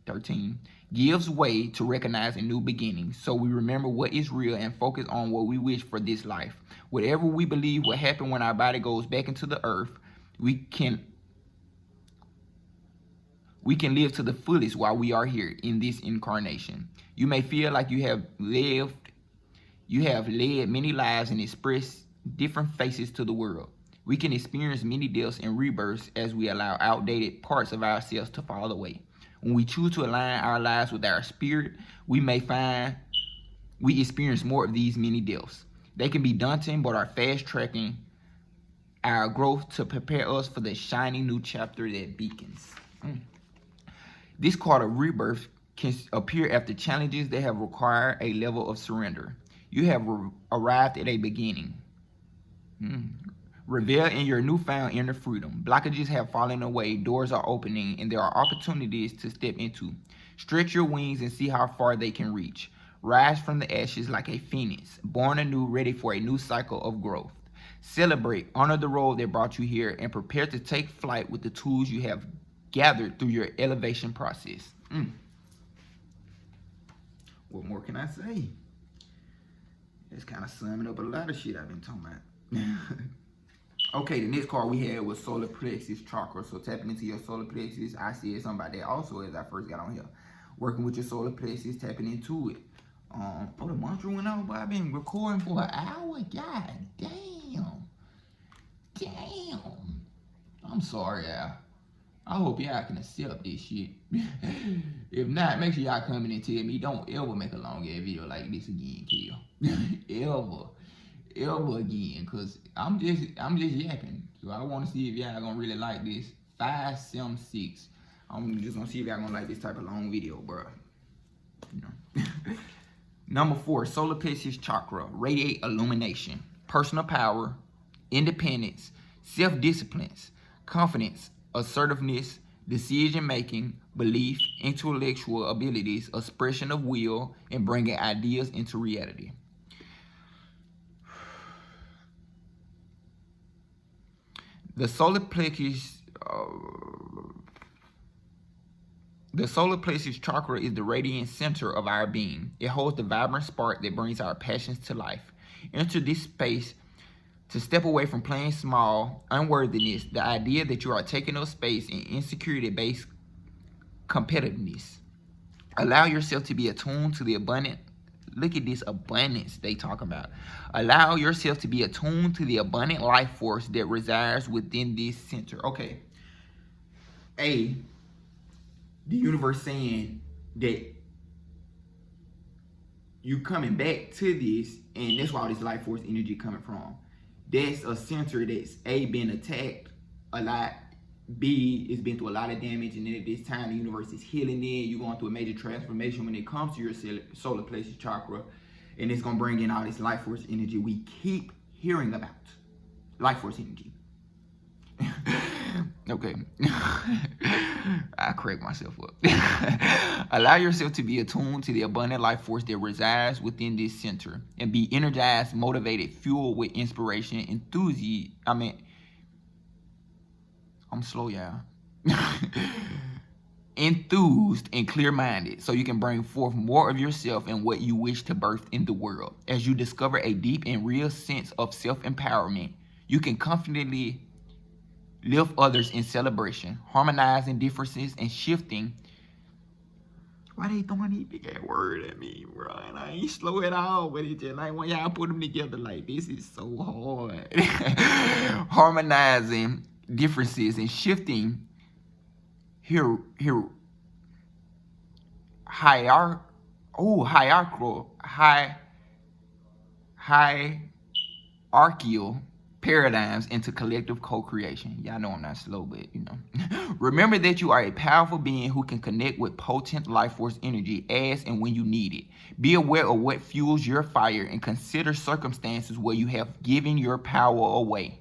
13, gives way to recognize a new beginning. So we remember what is real and focus on what we wish for this life. Whatever we believe will happen when our body goes back into the earth, we can live to the fullest while we are here in this incarnation. You may feel like you have led many lives and expressed different faces to the world. We can experience many deaths and rebirths as we allow outdated parts of ourselves to fall away. When we choose to align our lives with our spirit, we may find we experience more of these many deaths. They can be daunting, but are fast-tracking our growth to prepare us for the shiny new chapter that beacons. This card of rebirth can appear after challenges that have required a level of surrender. You have arrived at a beginning. Revel in your newfound inner freedom. Blockages have fallen away, doors are opening, and there are opportunities to step into. Stretch your wings and see how far they can reach. Rise from the ashes like a phoenix, born anew, ready for a new cycle of growth. Celebrate, honor the road that brought you here, and prepare to take flight with the tools you have gathered through your elevation process. What more can I say? It's kind of summing up a lot of shit I've been talking about. Okay, the next card we had was solar plexus chakra. So tapping into your solar plexus, I said something about that also as I first got on here. Working with your solar plexus, tapping into it. Oh, the mantra went out, but I've been recording for an hour. God damn. I'm sorry, y'all. I hope y'all can accept this shit. If not, make sure y'all come in and tell me don't ever make a long ass video like this again, Kill. ever again, cause I'm just yapping. So I want to see if y'all gonna really like this. 576. I'm just gonna see if y'all gonna like this type of long video, bro. You know. Number 4, solar plexus chakra, radiate illumination, personal power, independence, self-discipline, confidence, assertiveness, decision making, belief, intellectual abilities, expression of will, and bringing ideas into reality. The solar plexus chakra is the radiant center of our being. It holds the vibrant spark that brings our passions to life. Enter this space to step away from playing small, unworthiness, the idea that you are taking up space, and insecurity-based competitiveness. Allow yourself to be attuned to the abundant. Look at this abundance they talk about. Allow yourself to be attuned to the abundant life force that resides within this center. Okay. The universe saying that you coming back to this, and that's where all this life force energy coming from. That's a center that's been attacked a lot. B, it's been through a lot of damage, and then at this time the universe is healing it. You're going through a major transformation when it comes to your solar plexus chakra, and it's gonna bring in all this life force energy we keep hearing about. Life force energy. Okay. I correct myself up. Allow yourself to be attuned to the abundant life force that resides within this center, and be energized, motivated, fueled with inspiration, enthusiasm. I'm slow, y'all. Enthused and clear-minded, so you can bring forth more of yourself and what you wish to birth in the world. As you discover a deep and real sense of self-empowerment, you can confidently lift others in celebration, harmonizing differences and shifting. Why they throwing these big ass words at me, bro? And I ain't slow at all, but it's just like when y'all put them together, like this is so hard. Harmonizing differences and shifting hierarchical paradigms into collective co-creation. Y'all know I'm not slow, but you know. Remember that you are a powerful being who can connect with potent life force energy as and when you need it. Be aware of what fuels your fire and consider circumstances where you have given your power away.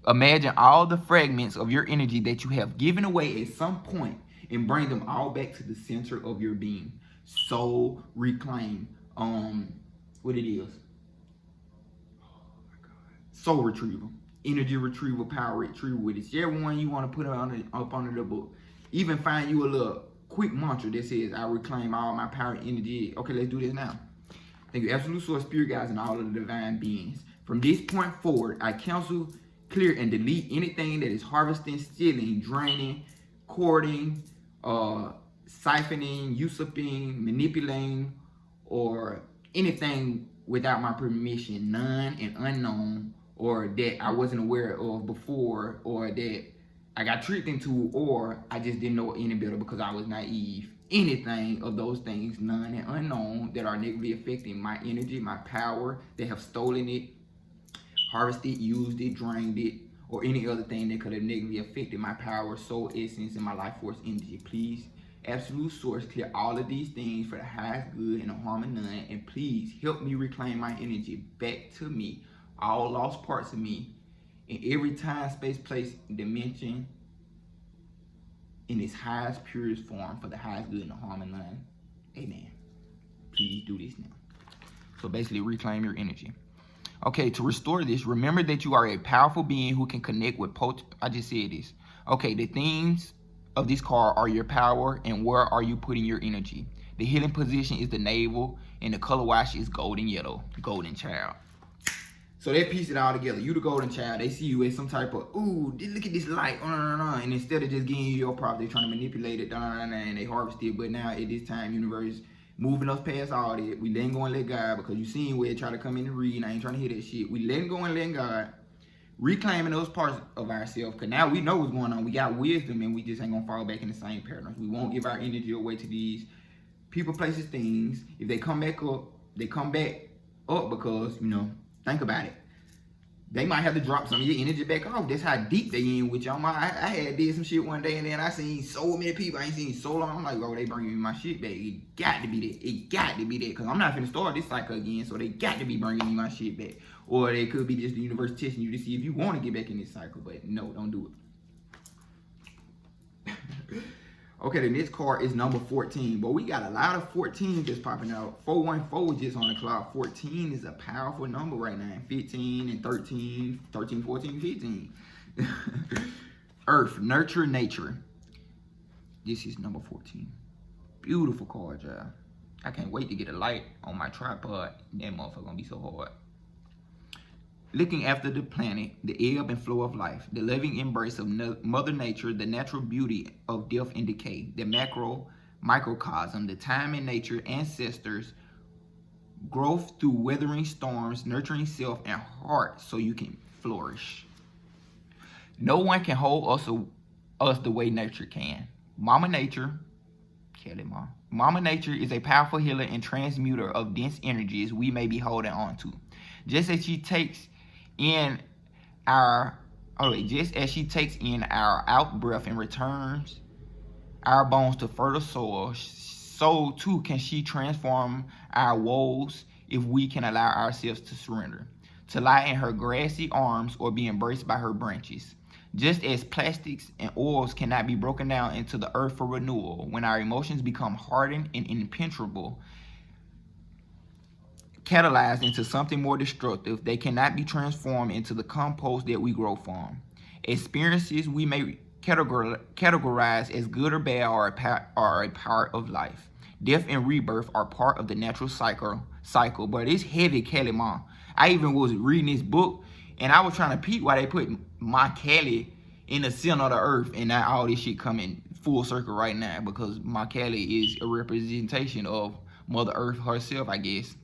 Imagine all the fragments of your energy that you have given away at some point and bring them all back to the center of your being. Soul reclaim. What it is? Soul retrieval, energy retrieval, power retrieval. With whichever one you want to put up under the book. Even find you a little quick mantra that says, I reclaim all my power and energy. Okay, let's do this now. Thank you, Absolute Source, Spirit Guides, and all of the divine beings. From this point forward, I cancel, clear, and delete anything that is harvesting, stealing, draining, courting, siphoning, usurping, manipulating, or anything without my permission, none and unknown, or that I wasn't aware of before, or that I got tricked into, or I just didn't know any better because I was naive. Anything of those things, none and unknown, that are negatively affecting my energy, my power, that have stolen it, harvested, used it, drained it, or any other thing that could have negatively affected my power, soul essence, and my life force energy. Please, Absolute Source, clear all of these things for the highest good and the harm of none, and please help me reclaim my energy back to me, all lost parts of me, in every time, space, place, dimension, in its highest, purest form, for the highest good and the harm of none. Amen. Please do this now. So basically, reclaim your energy. Okay, to restore this, remember that you are a powerful being who can connect with I just said this. Okay, the themes of this card are your power and where are you putting your energy. The healing position is the navel, and the color wash is golden yellow, golden child. So they piece it all together. You the golden child. They see you as some type of, ooh, look at this light. And instead of just giving you your props, they're trying to manipulate it. And they harvest it. But now at this time, universe moving us past all that. We letting go and let God, because you seen where they try to come in and read. And I ain't trying to hear that shit. We letting go and letting God. Reclaiming those parts of ourselves. Because now we know what's going on. We got wisdom, and we just ain't going to fall back in the same patterns. We won't give our energy away to these people, places, things. If they come back up, they come back up because, think about it. They might have to drop some of your energy back off. That's how deep they in with y'all. I had did some shit one day, and then I seen so many people I ain't seen so long. I'm like, oh, they bringing me my shit back. It got to be that. It got to be that. Because I'm not finna start this cycle again, so they got to be bringing me my shit back. Or they could be just the universe testing you to see if you want to get back in this cycle. But no, don't do it. Okay, the next card is number 14. But we got a lot of 14 just popping out. 414 just on the clock. 14 is a powerful number right now. 15 and 13, 13, 14, 15. Earth, nurture, nature. This is number 14. Beautiful card, y'all. I can't wait to get a light on my tripod. That motherfucker gonna be so hard. Looking after the planet, the ebb and flow of life, the living embrace of Mother Nature, the natural beauty of death and decay, the microcosm, the time and nature, ancestors, growth through weathering storms, nurturing self and heart so you can flourish. No one can hold us the way nature can. Mama Nature, Kelly Ma. Mama Nature is a powerful healer and transmuter of dense energies we may be holding on to. Just as she takes in our out breath and returns our bones to fertile soil, so too can she transform our woes if we can allow ourselves to surrender, to lie in her grassy arms or be embraced by her branches. Just as plastics and oils cannot be broken down into the earth for renewal, when our emotions become hardened and impenetrable, catalyzed into something more destructive, they cannot be transformed into the compost that we grow from. Experiences we may categorize as good or bad are a part of life. Death and rebirth are part of the natural cycle, but it's heavy, Kelly Ma. I even was reading this book, and I was trying to peep why they put my Kelly in the center of the earth, and now all this shit coming full circle right now, because my Kelly is a representation of Mother Earth herself, I guess.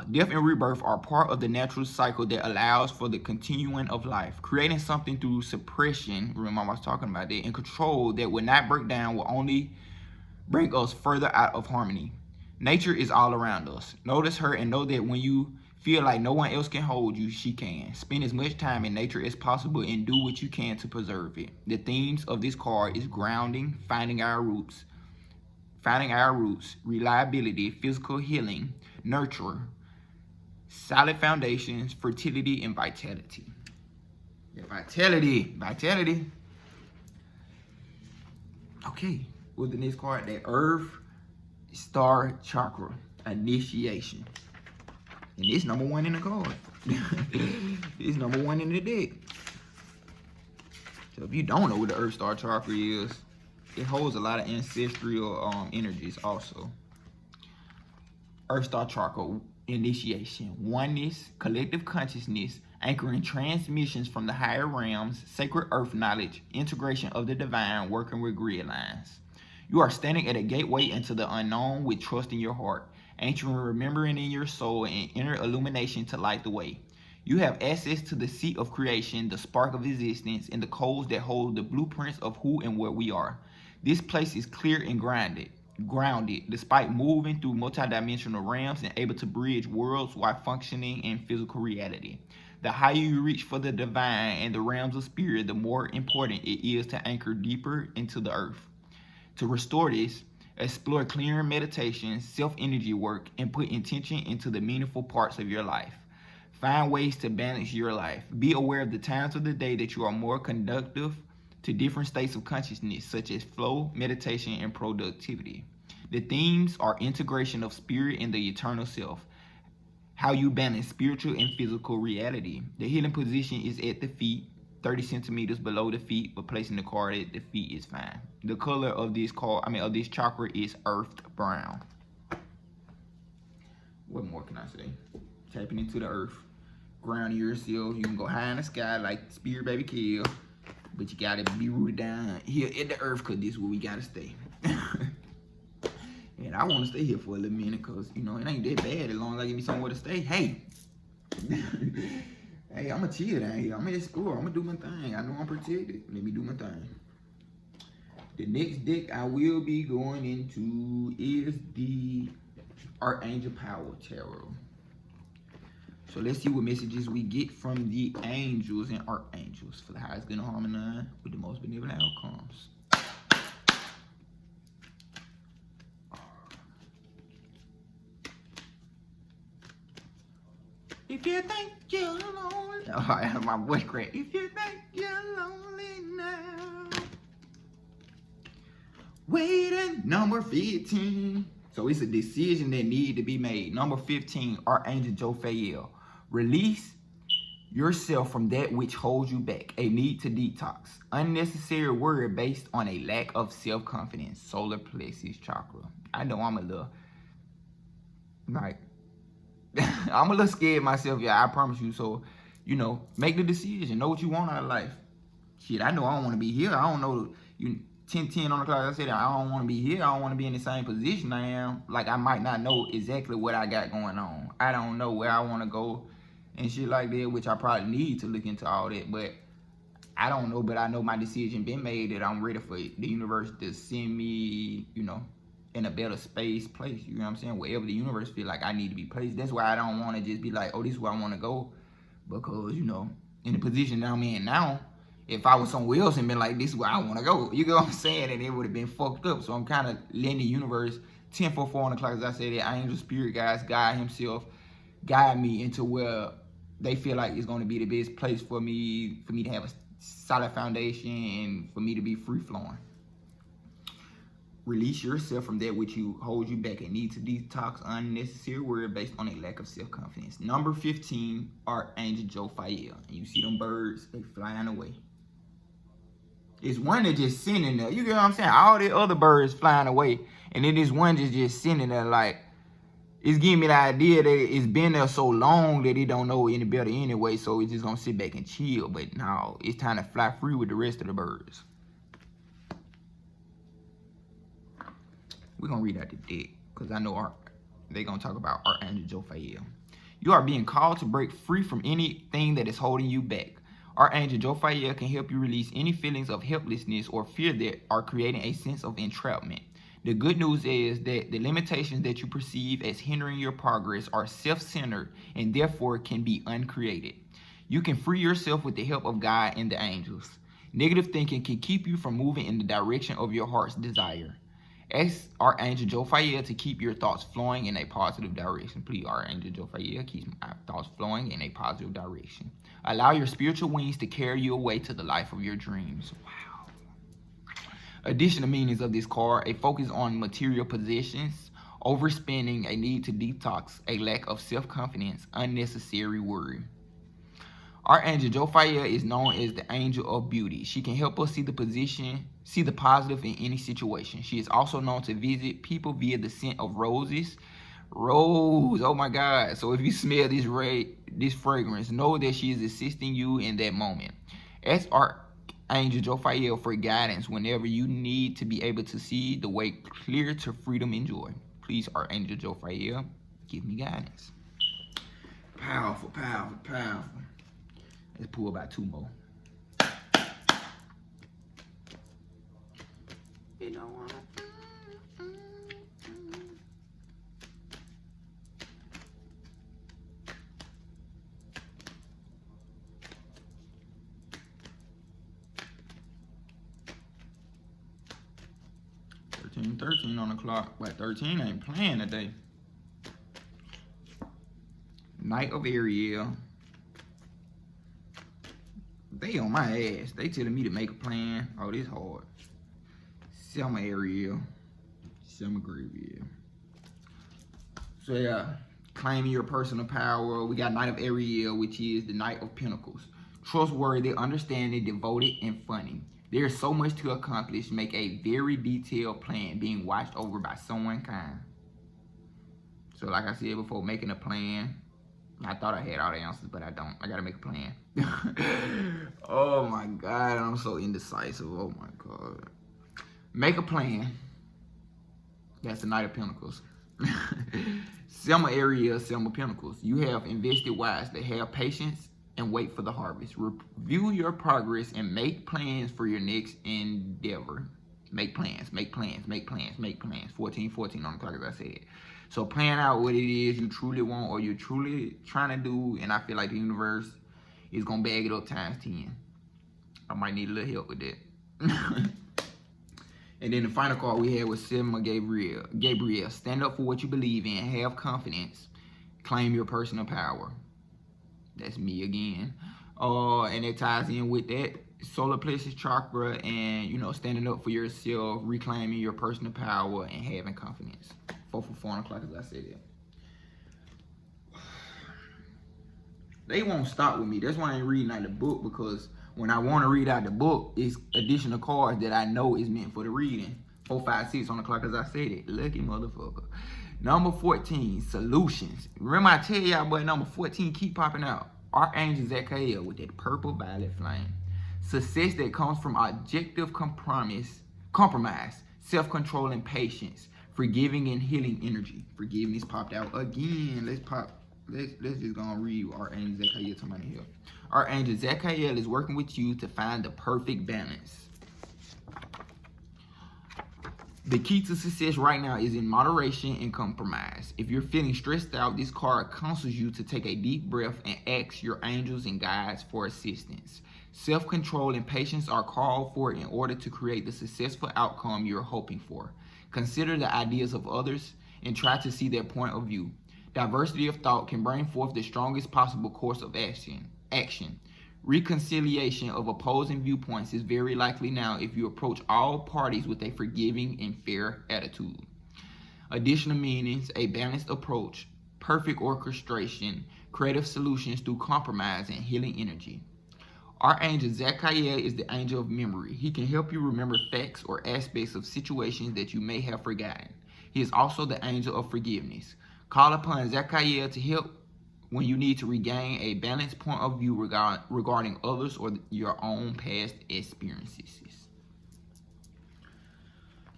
Death and rebirth are part of the natural cycle that allows for the continuing of life. Creating something through suppression, remember I was talking about that, and control that will not break down will only bring us further out of harmony. Nature is all around us. Notice her and know that when you feel like no one else can hold you, she can. Spend as much time in nature as possible and do what you can to preserve it. The themes of this card is grounding, finding our roots, reliability, physical healing, nurture, solid foundations, fertility, and vitality. Yeah, vitality. Vitality. Okay. What's the next card? The Earth Star Chakra. Initiation. And it's number one in the card. It's number one in the deck. So if you don't know what the Earth Star Chakra is, it holds a lot of ancestral energies also. Earth Star Chakra, initiation, oneness, collective consciousness, anchoring transmissions from the higher realms, sacred earth knowledge, integration of the divine, working with grid lines. You are standing at a gateway into the unknown with trust in your heart, ancient remembering in your soul, and inner illumination to light the way. You have access to the seat of creation, the spark of existence, and the codes that hold the blueprints of who and what we are. This place is clear and grounded, despite moving through multidimensional realms and able to bridge worlds while functioning in physical reality. The higher you reach for the divine and the realms of spirit, the more important it is to anchor deeper into the earth. To restore this, explore clearing meditation, self-energy work, and put intention into the meaningful parts of your life. Find ways to balance your life. Be aware of the times of the day that you are more conducive to different states of consciousness, such as flow, meditation, and productivity. The themes are integration of spirit and the eternal self, how you balance spiritual and physical reality. The healing position is at the feet, 30 centimeters below the feet, but placing the card at the feet is fine. The color of this chakra is earthed brown. What more can I say? Tapping into the earth, grounding yourself. You can go high in the sky like Spirit Baby Kill, but you gotta be rooted down here at the earth, because this is where we gotta stay. And I want to stay here for a little minute, because, you know, it ain't that bad as long as I give me somewhere to stay. Hey. Hey, I'm going to chill down here. I'm going to explore. I'm going to do my thing. I know I'm protected. Let me do my thing. The next deck I will be going into is the Archangel Power Tarot. So let's see what messages we get from the angels and archangels for the highest good and harmonize with the most benevolent outcomes. If you think you're lonely, oh, I have my voice crack. If you think you're lonely now, waiting. Number 15. So it's a decision that need to be made. Number 15, Archangel Jophiel. Release yourself from that which holds you back. A need to detox. Unnecessary worry based on a lack of self-confidence. Solar plexus chakra. I know I'm a little, like, I'm a little scared myself, yeah, I promise you. So, you know, make the decision. Know what you want out of life. Shit, I know I don't want to be here. I don't know, 10-10 on the clock. I said I don't want to be here. I don't want to be in the same position I am. Like, I might not know exactly what I got going on. I don't know where I want to go and shit like that, which I probably need to look into all that. But I don't know, but I know my decision been made, that I'm ready for the universe to send me, you know, in a better place, you know what I'm saying? Wherever the universe feel like I need to be placed. That's why I don't want to just be like, oh, this is where I want to go. Because, you know, in the position that I'm in now, if I was somewhere else and been like, this is where I want to go, you get what I'm saying? And it would have been fucked up. So I'm kind of letting the universe, 10-4-4 on the clock, as I said, the angel spirit guys, God himself, guide me into where they feel like it's going to be the best place for me to have a solid foundation and for me to be free flowing. Release yourself from that which holds you back and need to detox unnecessary worry based on a lack of self-confidence. Number 15, Archangel Jophiel. And you see them birds, they flying away. It's one that just sitting there. You get what I'm saying? All the other birds flying away. And then this one just sitting there, like, it's giving me the idea that it's been there so long that it don't know any better anyway. So it's just going to sit back and chill. But no, it's time to fly free with the rest of the birds. We're going to read out the deck, because I know they're going to talk about Archangel Jophiel. You are being called to break free from anything that is holding you back. Archangel Jophiel can help you release any feelings of helplessness or fear that are creating a sense of entrapment. The good news is that the limitations that you perceive as hindering your progress are self-centered and therefore can be uncreated. You can free yourself with the help of God and the angels. Negative thinking can keep you from moving in the direction of your heart's desire. Ask Archangel Jophiel to keep your thoughts flowing in a positive direction. Please, Archangel Jophiel, keep my thoughts flowing in a positive direction. Allow your spiritual wings to carry you away to the life of your dreams. Wow. Additional meanings of this card: a focus on material possessions, overspending, a need to detox, a lack of self-confidence, unnecessary worry. Archangel Jophiel is known as the angel of beauty. She can help us see the positive in any situation. She is also known to visit people via the scent of roses. Rose, oh my God. So if you smell this fragrance, know that she is assisting you in that moment. Ask Archangel Jophiel for guidance whenever you need to be able to see the way clear to freedom and joy. Please, Archangel Jophiel, give me guidance. Powerful, powerful, powerful. Let's pull about 2 more. You know what? 13 on the clock. But 13 ain't playing today. Knight of Ariel. They on my ass. They telling me to make a plan. Oh, this hard. Selma Ariel. Selma Graviel. So yeah, claiming your personal power. We got Knight of Ariel, which is the Knight of Pentacles. Trustworthy, understanding, devoted, and funny. There is so much to accomplish. Make a very detailed plan, being watched over by someone kind. So like I said before, making a plan. I thought I had all the answers, but I don't. I gotta make a plan. Oh my God, I'm so indecisive. Oh my God. Make a plan. That's the Knight of Pentacles. Selma Ariel, Selma Pentacles. You have invested wisely. Have patience and wait for the harvest. Review your progress and make plans for your next endeavor. Make plans, make plans, make plans, make plans. 14 on the clock, as I said. So plan out what it is you truly want or you're truly trying to do, and I feel like the universe is going to bag it up times 10. I might need a little help with that. And then the final card we had was Selma Gabriel. Gabriel, stand up for what you believe in. Have confidence. Claim your personal power. That's me again. And it ties in with that solar plexus chakra and, you know, standing up for yourself, reclaiming your personal power, and having confidence. 4 on the clock, as I said. They won't stop with me. That's why I ain't reading out the book, because when I want to read out the book, it's additional cards that I know is meant for the reading. 4, 5, 6 on the clock, as I said it. Lucky motherfucker. Number 14, solutions. Remember I tell y'all, but number 14 keep popping out. Archangel Zachiel with that purple violet flame. Success that comes from objective compromise, self-control and patience, forgiving and healing energy. Forgiveness popped out again. Let's just go and read Archangel Zachiel to my here. Archangel Zachiel is working with you to find the perfect balance. The key to success right now is in moderation and compromise. If you're feeling stressed out, this card counsels you to take a deep breath and ask your angels and guides for assistance. Self-control and patience are called for in order to create the successful outcome you're hoping for. Consider the ideas of others and try to see their point of view. Diversity of thought can bring forth the strongest possible course of action. Reconciliation of opposing viewpoints is very likely now if you approach all parties with a forgiving and fair attitude. Additional meanings: a balanced approach, perfect orchestration, creative solutions through compromise, and healing energy. Archangel Zachiel is the angel of memory. He can help you remember facts or aspects of situations that you may have forgotten. He is also the angel of forgiveness. Call upon Zachiel to help when you need to regain a balanced point of view regarding others or your own past experiences.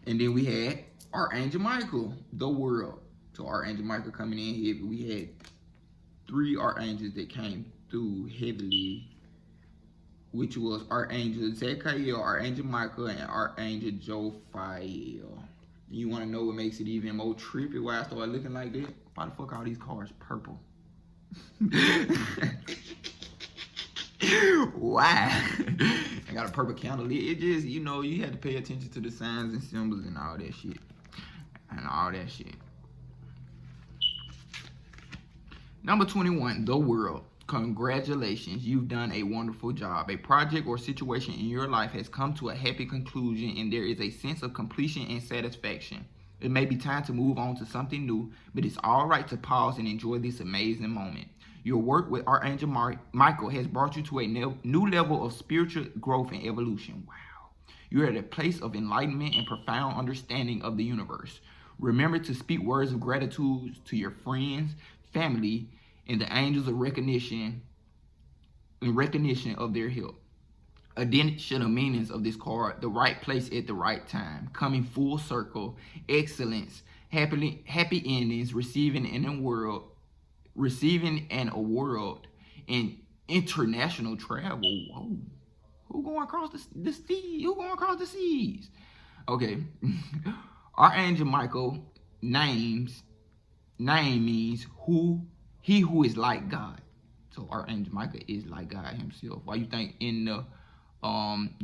And then we had Archangel Michael, the world. So Archangel Michael coming in here. We had 3 archangels that came through heavily, which was Archangel Zachiel, Archangel Michael, and Archangel Jophiel. You want to know what makes it even more trippy why I started looking like that? Why the fuck are all these cards purple? Why? I got a purple candle. It just, you know, you had to pay attention to the signs and symbols and all that shit. and all that shit. Number 21, the world. Congratulations, you've done a wonderful job. A project or situation in your life has come to a happy conclusion and there is a sense of completion and satisfaction. It may be time to move on to something new, but it's all right to pause and enjoy this amazing moment. Your work with Archangel Michael has brought you to a new level of spiritual growth and evolution. Wow. You're at a place of enlightenment and profound understanding of the universe. Remember to speak words of gratitude to your friends, family, and the angels of recognition of their help. Additional meanings of this card: the right place at the right time, coming full circle, excellence, happy endings, receiving an award, in international travel. Whoa. Who going across the sea? Who going across the seas? Okay. Archangel Michael name means he who is like God. So Archangel Michael is like God himself. Why you think in the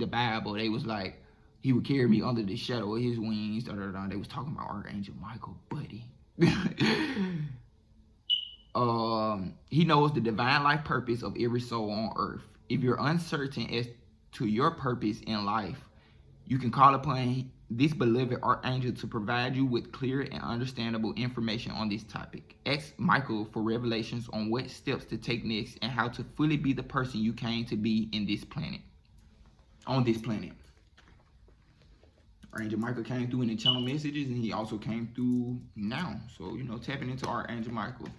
Bible they was like, he would carry me under the shadow of his wings, They was talking about Archangel Michael, buddy. He knows the divine life purpose of every soul on earth. If you're uncertain as to your purpose in life, you can call upon this beloved archangel to provide you with clear and understandable information on this topic. Ask Michael for revelations on what steps to take next and how to fully be the person you came to be on this planet. Archangel Michael came through in the channel messages, and he also came through now. So, tapping into Archangel Michael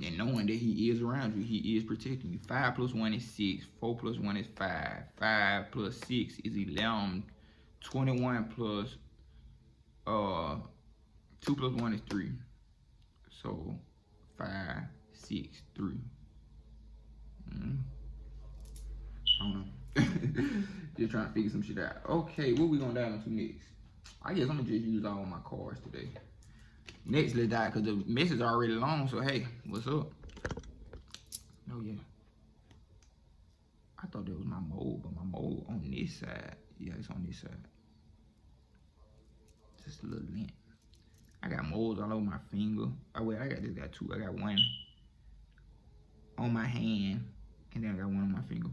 and knowing that he is around you, he is protecting you. 5 plus 1 is 6. 4 plus 1 is 5. 5 plus 6 is 11. 21 plus 2 plus 1 is 3. So 5, 6, 3. I don't know. Just trying to figure some shit out. Okay, what we gonna dive into next? I guess I'm gonna just use all my cards today. Next, let's dive, because the message is already long. So hey, what's up? Oh yeah. I thought that was my mold, but my mold on this side. Yeah, it's on this side. Just a little lint. I got molds all over my finger. Oh wait, I got 2. I got 1 on my hand, and then I got 1 on my finger.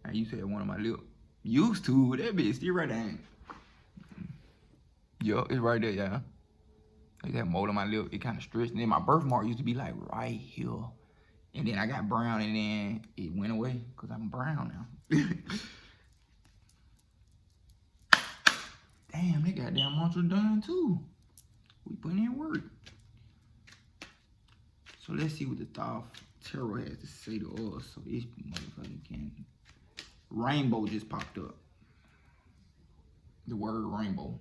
I used to have 1 on my lip. Used to? That bitch still right there. Yo, it's right there, y'all. I got mold on my lip. It kind of stretched. And then my birthmark used to be like right here. And then I got brown, and then it went away because I'm brown now. Damn, they goddamn mantra done too. We put in work. So let's see what the Thoth Tarot has to say to us. So this motherfucker can. Rainbow just popped up. The word rainbow.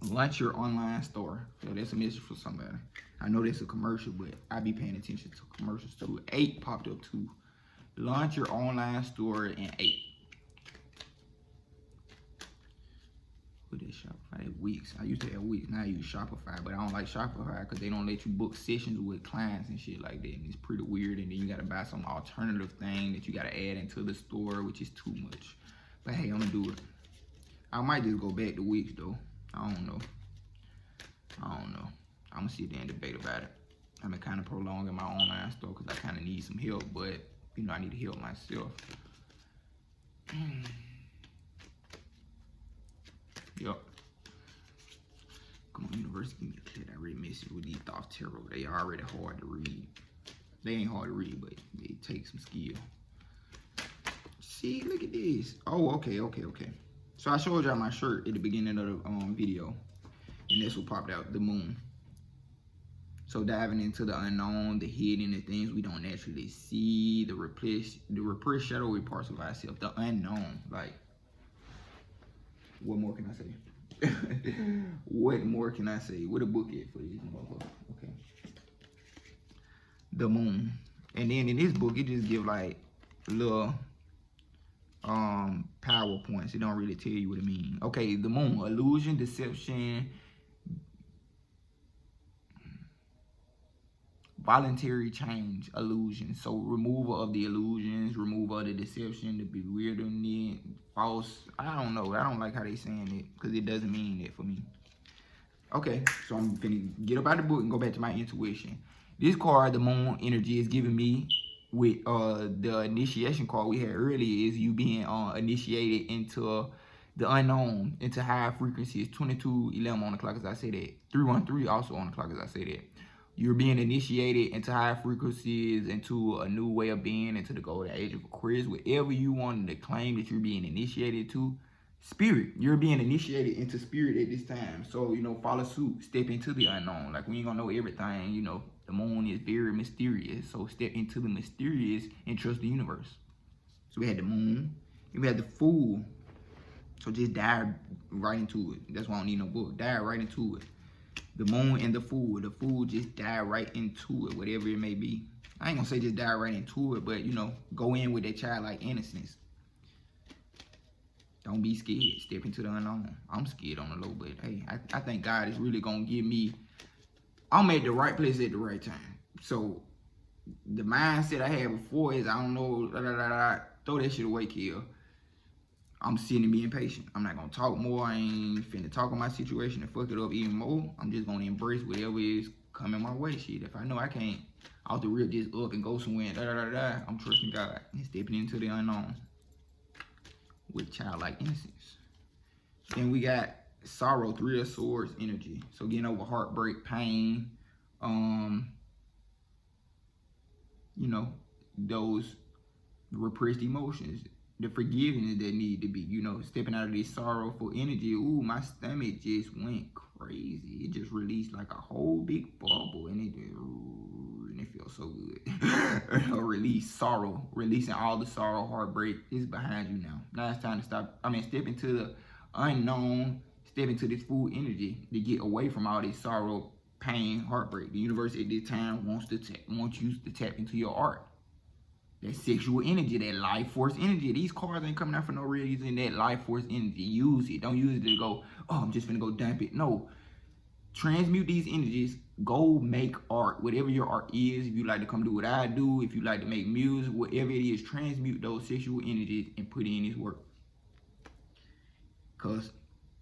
Launch your online store. So that's a message for somebody. I know that's a commercial, but I be paying attention to commercials too. 8 popped up too. Launch your online store in 8. What is Shopify? Wix. I used to have Wix. Now I use Shopify, but I don't like Shopify because they don't let you book sessions with clients and shit like that. And it's pretty weird. And then you gotta buy some alternative thing that you gotta add into the store, which is too much. But hey, I'm gonna do it. I might just go back to Wix though. I don't know. I'm gonna sit there and debate about it. I've been kind of prolonging my online store because I kind of need some help, but I need to help myself. Yup. Come on, universe, give me a clear that red message with these Thoth Tarot. They are already hard to read. They ain't hard to read, but it takes some skill. See, look at this. Oh, okay. So I showed y'all my shirt at the beginning of the video, and this what popped out, the moon. So diving into the unknown, the hidden, the things we don't naturally see, the repressed shadowy parts of ourselves, the unknown. Like, what more can I say? What more can I say? What a book is for these motherfuckers. Okay. The moon. And then in this book, it just give like little PowerPoints. It don't really tell you what it means. Okay, the moon. Illusion, deception, voluntary change, illusion. So removal of the illusions, removal of the deception, the bewilderment, false. I don't know. I don't like how they saying it because it doesn't mean that for me. Okay, so I'm finna get up out of the book and go back to my intuition. This card, the moon energy, is giving me with the initiation card we had earlier is you being initiated into the unknown, into high frequencies. 2211 on the clock as I say that. 313 also on the clock as I say that. You're being initiated into high frequencies, into a new way of being, into the golden age of Aquarius, whatever you want to claim that you're being initiated to. Spirit, you're being initiated into spirit at this time. So, follow suit, step into the unknown. Like, we ain't gonna know everything, the moon is very mysterious. So step into the mysterious and trust the universe. So we had the moon, and we had the fool. So just dive right into it. That's why I don't need no book. Dive right into it. The moon and the fool. The fool just dive right into it, whatever it may be. I ain't gonna say just dive right into it, but go in with that childlike innocence. Don't be scared. Step into the unknown. I'm scared on the low, but hey, I think God is really gonna give me. I'm at the right place at the right time. So the mindset I had before is I don't know. Throw that shit away, kill. I'm sitting and being patient. I'm not gonna talk more. I ain't finna talk on my situation and fuck it up even more. I'm just gonna embrace whatever is coming my way. Shit, if I know I can't off the rip just up and go somewhere, I'm trusting God and stepping into the unknown with childlike innocence. Then we got sorrow, 3 of swords energy. So getting over heartbreak, pain, those repressed emotions, the forgiveness that need to be, stepping out of this sorrowful energy. Ooh, my stomach just went crazy. It just released like a whole big bubble, and it feels so good. Release sorrow, releasing all the sorrow, heartbreak is behind you now. Now it's time to stop. Step into the unknown, step into this full energy to get away from all this sorrow, pain, heartbreak. The universe at this time wants you to tap into your art. That sexual energy, that life force energy. These cards ain't coming out for no reason. That life force energy. Use it. Don't use it to go, oh, I'm just gonna go dump it. No. Transmute these energies. Go make art. Whatever your art is. If you like to come do what I do. If you like to make music. Whatever it is. Transmute those sexual energies and put it in this work. Because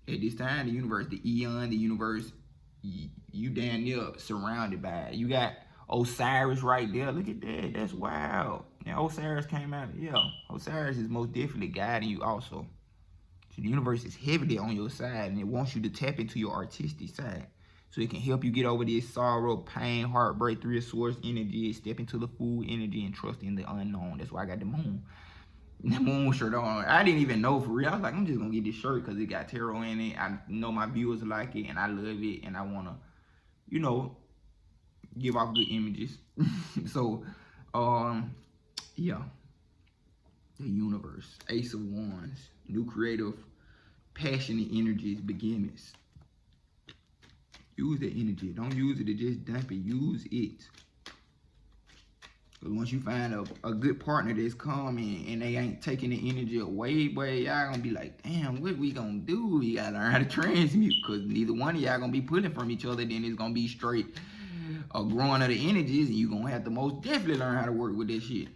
at this time, the universe, the eon, the universe, you damn near surrounded by it. You got Osiris right there. Look at that. That's wild. Now Osiris came out. Yeah, Osiris is most definitely guiding you also. So the universe is heavily on your side, and it wants you to tap into your artistic side. So it can help you get over this sorrow, pain, heartbreak, 3 of swords energy, step into the full energy, and trust in the unknown. That's why I got the moon. The moon shirt on. I didn't even know for real. I was like, I'm just gonna get this shirt because it got tarot in it. I know my viewers like it, and I love it, and I wanna, give off good images. So, yeah. The universe, Ace of Wands, new creative, passionate energies, beginnings. Use that energy. Don't use it to just dump it. Use it. Because once you find a good partner that's coming and they ain't taking the energy away, boy, y'all gonna be like, damn, what we gonna do? You gotta learn how to transmute, because neither one of y'all gonna be pulling from each other. Then it's gonna be straight a growing of the energies, and you gonna have to most definitely learn how to work with that shit.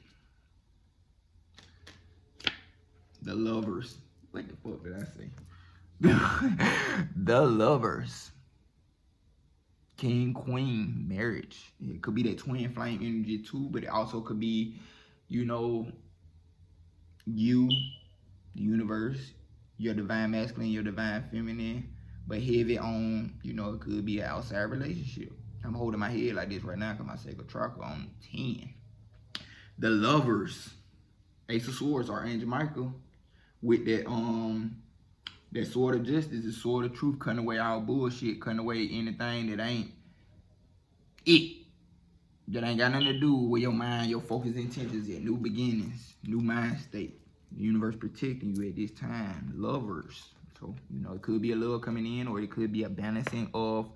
The lovers. What the fuck did I say? The lovers. King, queen, marriage. It could be that twin flame energy too, but it also could be, you, the universe, your divine masculine, your divine feminine, but heavy on, it could be an outside relationship. I'm holding my head like this right now because my sacral chakra on 10. The lovers. Ace of Swords, Archangel Michael, with that sword of justice, the sword of truth, cutting away all bullshit, cutting away anything that ain't it. That ain't got nothing to do with your mind, your focus, intentions yet. New beginnings, new mind state. The universe protecting you at this time. Lovers. So, it could be a love coming in, or it could be a balancing of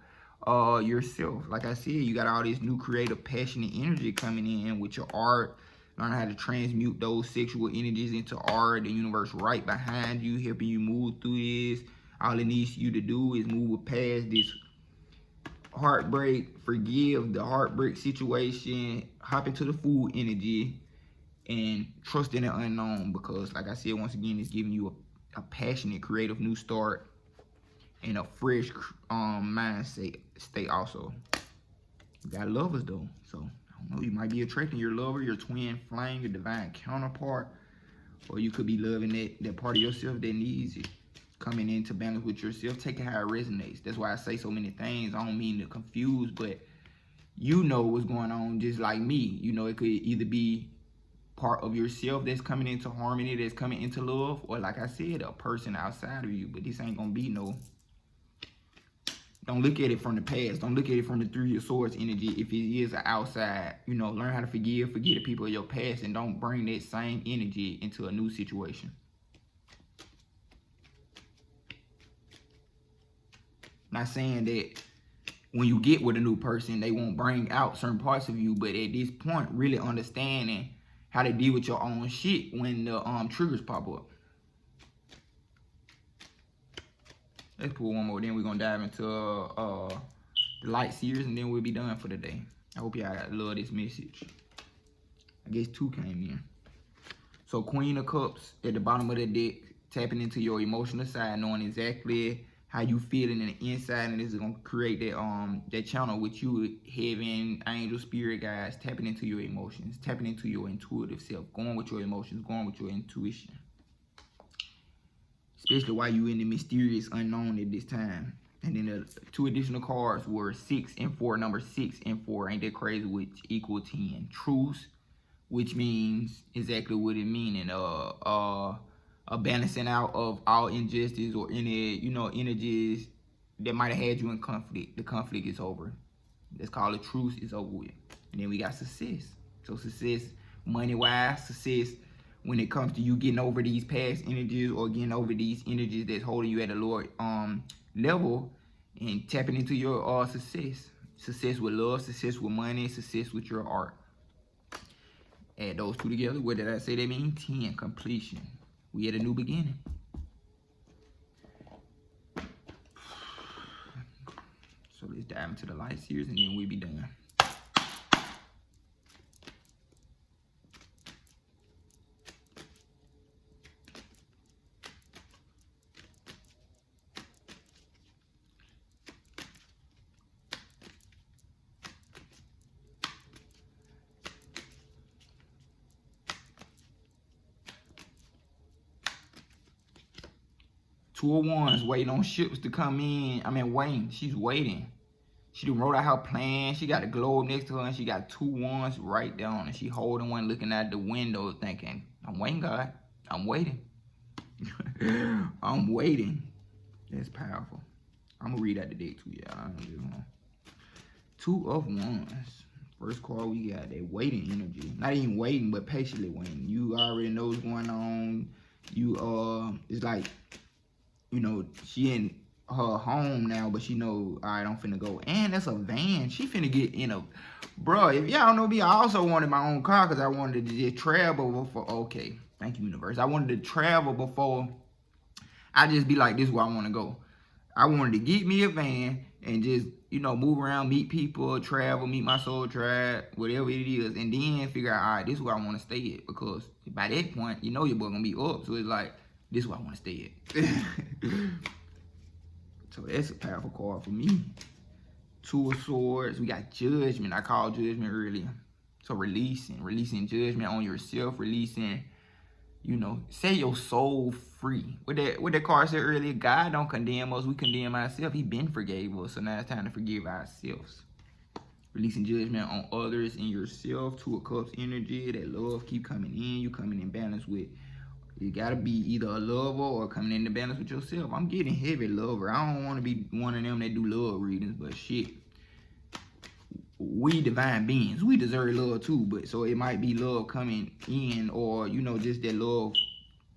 yourself. Like I said, you got all this new creative, passionate energy coming in with your art. Learn how to transmute those sexual energies into art. The universe right behind you, helping you move through this. All it needs you to do is move past this heartbreak, forgive the heartbreak situation, hop into the full energy, and trust in the unknown. Because, like I said, once again, it's giving you a passionate, creative new start. in a fresh mindset state also. You got lovers though, so I don't know, you might be attracting your lover, your twin flame, your divine counterpart, or you could be loving that part of yourself that needs it. Coming into balance with yourself, taking how it resonates. That's why I say so many things. I don't mean to confuse, but you know what's going on just like me. You know, it could either be part of yourself that's coming into harmony, that's coming into love, or like I said, a person outside of you. But this ain't gonna be no, don't look at it from the past. Don't look at it from the Three of Swords energy. If it is an outside, you know, learn how to forgive, forget the people of your past, and don't bring that same energy into a new situation. Not saying that when you get with a new person, they won't bring out certain parts of you, but at this point, really understanding how to deal with your own shit when the triggers pop up. Let's pull one more, then we're gonna dive into the light series, and then we'll be done for the day. I hope y'all love this message. I guess 2 came in. So Queen of Cups at the bottom of the deck, tapping into your emotional side, knowing exactly how you feeling in the inside, and this is gonna create that channel with you, heaven, angel, spirit guides, tapping into your emotions, tapping into your intuitive self, going with your emotions, going with your intuition. Especially while you in the mysterious unknown at this time. And then the 2 additional cards were 6 and 4. Number 6 and 4, ain't that crazy, which equal 10. Truce, which means exactly what it means, a balancing out of all injustice or any, you know, energies that might have had you in conflict. The conflict is over. Let's call it truce is over with. And then we got success. So success, money-wise, success when it comes to you getting over these past energies or getting over these energies that's holding you at a lower level and tapping into your success. Success with love, success with money, success with your art. Add those 2 together. What did I say that means? 10, completion. We at a new beginning. So let's dive into the light series and then we'll be done. Two of Wands waiting on ships to come in. I mean, waiting. She's waiting. She done wrote out her plan. She got a globe next to her, and she got 2 wands right down. And she holding one, looking out the window, thinking, "I'm waiting, God. I'm waiting. I'm waiting." That's powerful. I'm gonna read out the deck too, y'all. 2 of Wands. First card we got that waiting energy. Not even waiting, but patiently waiting. You already know what's going on. You it's like, you know, she in her home now, but she know, all right, I'm finna go. And that's a van. She finna get in a, bro, if y'all know me, I also wanted my own car because I wanted to just travel before. Okay, thank you, universe. I wanted to travel before I just be like, this is where I want to go. I wanted to get me a van and just, you know, move around, meet people, travel, meet my soul tribe, whatever it is, and then figure out, all right, this is where I want to stay at. Because by that point, you know your boy gonna be up. So it's like, this is where I want to stay at. So that's a powerful card for me. 2 of Swords. We got Judgment. I called Judgment earlier. So releasing judgment on yourself, releasing, you know, set your soul free. What that card said earlier, God don't condemn us, we condemn ourselves. He been forgave us, so now it's time to forgive ourselves. Releasing judgment on others and yourself. 2 of Cups energy, that love keep coming in. You coming in balance with, you gotta be either a lover or coming into balance with yourself. I'm getting heavy lover. I don't want to be one of them that do love readings, but shit, we divine beings, we deserve love too. But so it might be love coming in, or, you know, just that love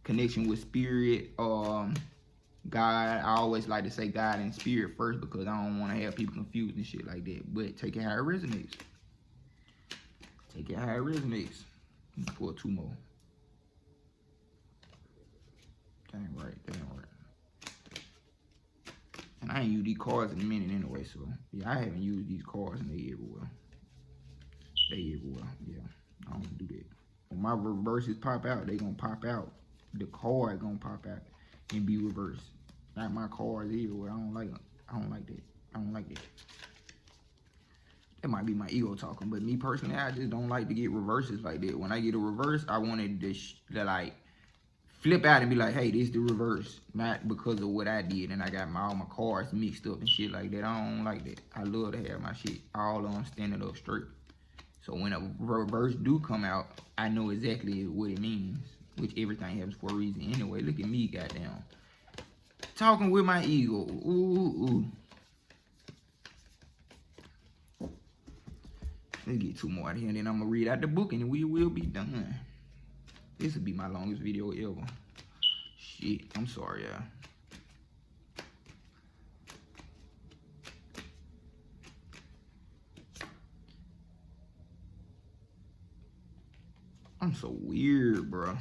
connection with spirit, God. I always like to say God and spirit first because I don't want to have people confused and shit like that. But take it how it resonates. Take it how it resonates. Pull 2 more. Dang right. And I ain't used these cards in a minute anyway, so yeah, I haven't used these cards and they everywhere. Yeah. I don't do that. When my reverses pop out, they gonna pop out. The card gonna pop out and be reversed. Like my cars everywhere. I don't like that. I don't like that. That might be my ego talking, but me personally, I just don't like to get reverses like that. When I get a reverse, I wanted to like flip out and be like, hey, this the reverse, not because of what I did and I got all my cars mixed up and shit like that. I don't like that. I love to have my shit all on standing up straight. So when a reverse do come out, I know exactly what it means, which everything happens for a reason. Anyway, look at me, goddamn. Talking with my ego. Ooh. Let's get 2 more out here and then I'm gonna read out the book and we will be done. This will be my longest video ever. Shit, I'm sorry, y'all. I'm so weird, bro.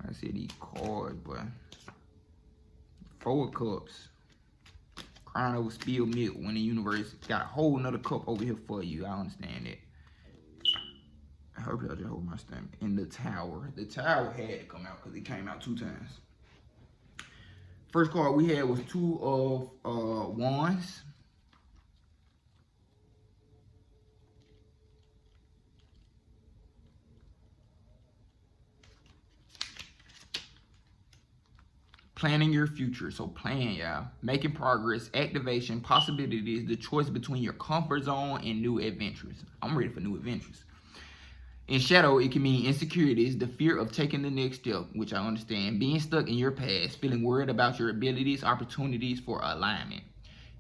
I said these cards, bro. 4 of Cups. Crying over spilled milk when the universe got a whole nother cup over here for you. I understand that. I hope y'all just hold my stomach. And the Tower. The Tower had to come out because it came out 2 times. First card we had was 2 of Wands. Planning your future. So plan, y'all. Making progress, activation, possibilities, the choice between your comfort zone and new adventures. I'm ready for new adventures. In shadow, it can mean insecurities, the fear of taking the next step, which I understand, being stuck in your past, feeling worried about your abilities, opportunities for alignment.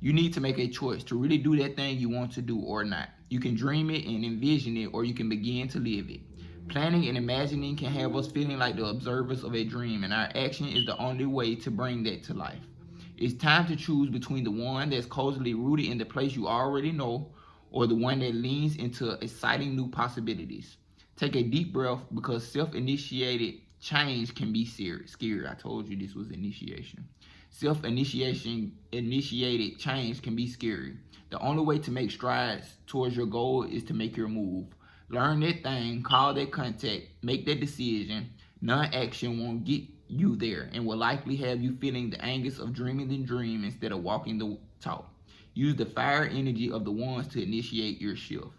You need to make a choice to really do that thing you want to do or not. You can dream it and envision it, or you can begin to live it. Planning and imagining can have us feeling like the observers of a dream, and our action is the only way to bring that to life. It's time to choose between the one that's cozily rooted in the place you already know, or the one that leans into exciting new possibilities. Take a deep breath because self-initiated change can be scary. I told you this was initiation. Self-initiated change can be scary. The only way to make strides towards your goal is to make your move. Learn that thing, call that contact, make that decision. Non-action won't get you there and will likely have you feeling the angst of dreaming the dream instead of walking the talk. Use the fire energy of the ones to initiate your shift.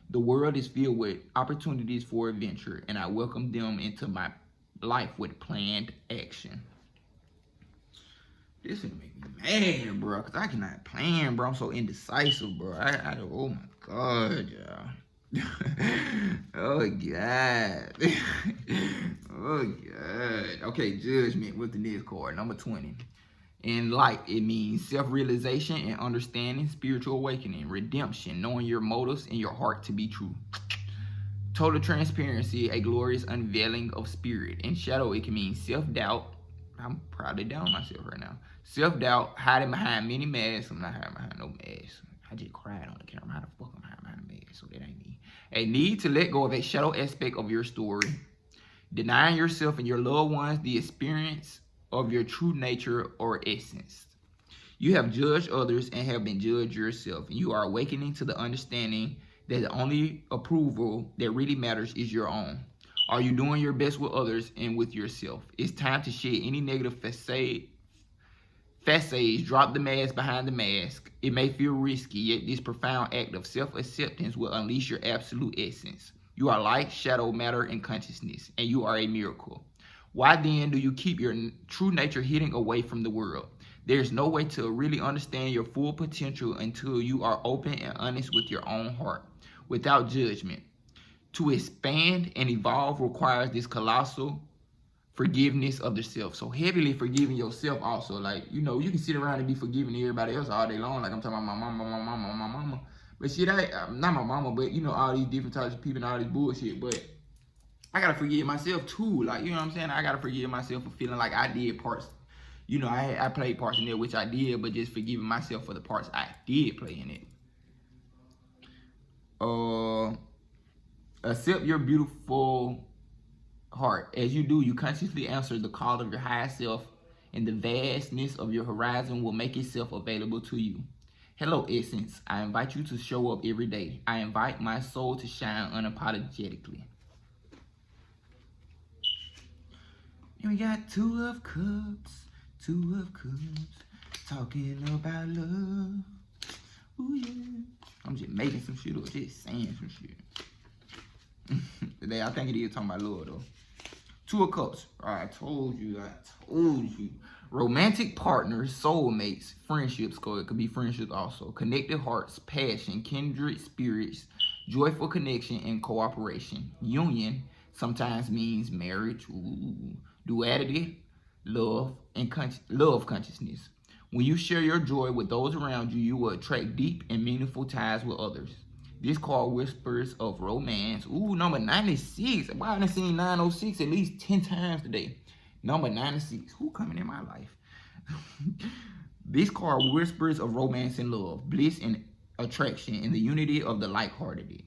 The world is filled with opportunities for adventure, and I welcome them into my life with planned action. This is gonna make me mad, bro, because I cannot plan, bro. I'm so indecisive, bro. Oh my God, y'all. Oh God. Oh God. Okay, Judgment with the next card, number 20. In light, it means self-realization and understanding, spiritual awakening, redemption, knowing your motives and your heart to be true. Total transparency, a glorious unveiling of spirit. In shadow, it can mean self-doubt. I'm probably down myself right now. Self-doubt, hiding behind many masks. I'm not hiding behind no masks. I just cried on the camera. How the fuck am I hiding behind a mask? So that ain't me. A need to let go of a shadow aspect of your story. Denying yourself and your loved ones the experience of your true nature or essence. You have judged others and have been judged yourself. And you are awakening to the understanding that the only approval that really matters is your own. Are you doing your best with others and with yourself? It's time to shed any negative facades. Drop the mask behind the mask. It may feel risky, yet this profound act of self-acceptance will unleash your absolute essence. You are light, shadow, matter, and consciousness, and you are a miracle. Why then do you keep your true nature hidden away from the world? There's no way to really understand your full potential until you are open and honest with your own heart, without judgment. To expand and evolve requires this colossal forgiveness of the self. So heavily forgiving yourself also. Like, you know, you can sit around and be forgiving everybody else all day long. Like I'm talking about my mama. But shit, not my mama, but you know, all these different types of people and all this bullshit. But I gotta forgive myself too. Like, you know what I'm saying? I gotta forgive myself for feeling like I did parts. You know, I played parts in there, which I did, but just forgiving myself for the parts I did play in it. Accept your beautiful heart. As you do, you consciously answer the call of your higher self, and the vastness of your horizon will make itself available to you. Hello, Essence. I invite you to show up every day. I invite my soul to shine unapologetically. And we got 2 of Cups, Two of Cups, talking about love. Ooh, yeah. I'm just making some shit up, just saying some shit. Today, I think it is talking about love, though. Two of Cups. I told you. Romantic partners, soulmates, friendships. It could be friendships also. Connected hearts, passion, kindred spirits, joyful connection, and cooperation. Union sometimes means marriage. Ooh. Duality, love, and love consciousness. When you share your joy with those around you, you will attract deep and meaningful ties with others. This card whispers of romance. Ooh, number 96. Wow, I done seen 906 at least 10 times today. Number 96. Who coming in my life? This card whispers of romance and love, bliss and attraction, and the unity of the like-hearted.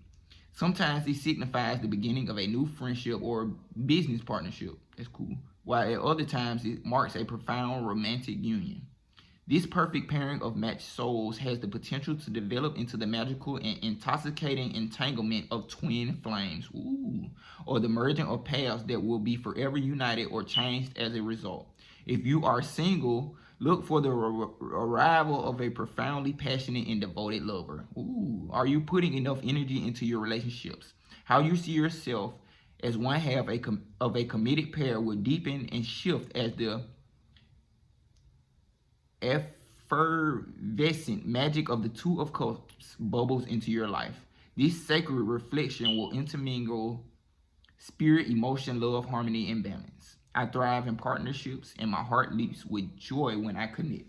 Sometimes it signifies the beginning of a new friendship or business partnership. That's cool. While at other times it marks a profound romantic union. This perfect pairing of matched souls has the potential to develop into the magical and intoxicating entanglement of twin flames, ooh, or the merging of paths that will be forever united or changed as a result. If you are single, look for the arrival of a profoundly passionate and devoted lover. Ooh, are you putting enough energy into your relationships? How you see yourself as one half of a committed pair will deepen and shift as the effervescent magic of the Two of Cups bubbles into your life. This sacred reflection will intermingle spirit, emotion, love, harmony, and balance. I thrive in partnerships, and my heart leaps with joy when I connect.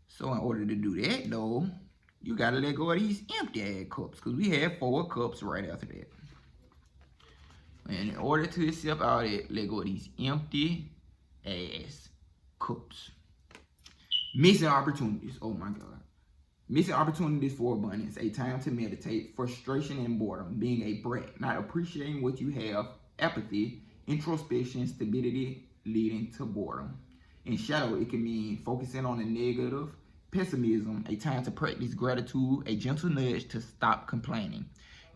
So in order to do that, though, you got to let go of these empty-ass cups, because we had 4 cups right after that. And in order to accept all that, let go of these empty-ass cups. Missing opportunities. Oh my God. Missing opportunities for abundance. A time to meditate. Frustration and boredom. Being a brat. Not appreciating what you have. Apathy. Introspection. Stability leading to boredom. In shadow, it can mean focusing on the negative. Pessimism. A time to practice gratitude. A gentle nudge to stop complaining.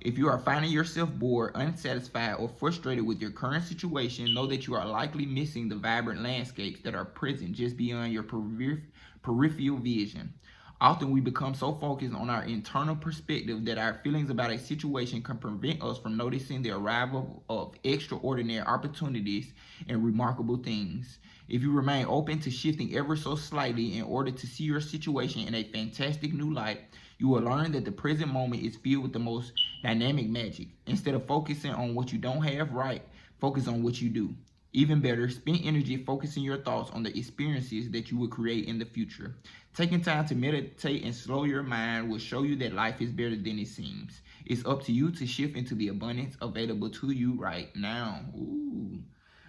If you are finding yourself bored, unsatisfied, or frustrated with your current situation, know that you are likely missing the vibrant landscapes that are present just beyond your peripheral vision. Often we become so focused on our internal perspective that our feelings about a situation can prevent us from noticing the arrival of extraordinary opportunities and remarkable things. If you remain open to shifting ever so slightly in order to see your situation in a fantastic new light, you will learn that the present moment is filled with the most dynamic magic. Instead of focusing on what you don't have right, focus on what you do. Even better, spend energy focusing your thoughts on the experiences that you will create in the future. Taking time to meditate and slow your mind will show you that life is better than it seems. It's up to you to shift into the abundance available to you right now. Ooh.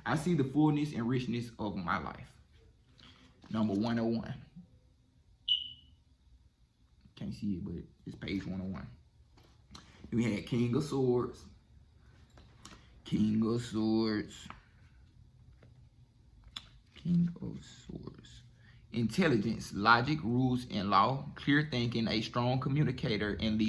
I see the fullness and richness of my life. Number 101. Can't see it, but it's page 101. We had King of Swords. King of Swords. King of Swords. Intelligence, logic, rules, and law. Clear thinking, a strong communicator and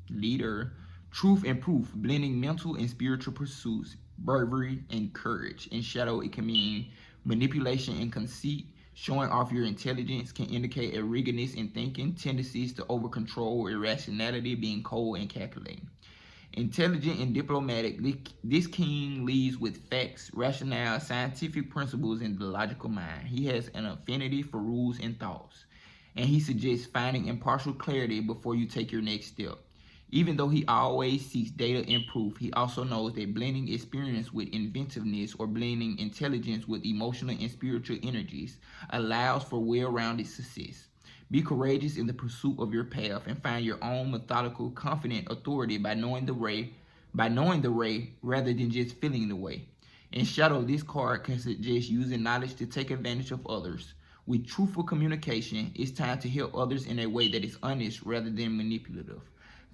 leader. Truth and proof, blending mental and spiritual pursuits. Bravery and courage. In shadow, it can mean manipulation and conceit. Showing off your intelligence can indicate a rigidness in thinking, tendencies to over-control, irrationality, being cold and calculating. Intelligent and diplomatic, this king leads with facts, rationale, scientific principles, and the logical mind. He has an affinity for rules and thoughts, and he suggests finding impartial clarity before you take your next step. Even though he always seeks data and proof, he also knows that blending experience with inventiveness or blending intelligence with emotional and spiritual energies allows for well-rounded success. Be courageous in the pursuit of your path and find your own methodical, confident authority by knowing the way rather than just feeling the way. In shadow, this card can suggest using knowledge to take advantage of others. With truthful communication, it's time to help others in a way that is honest rather than manipulative.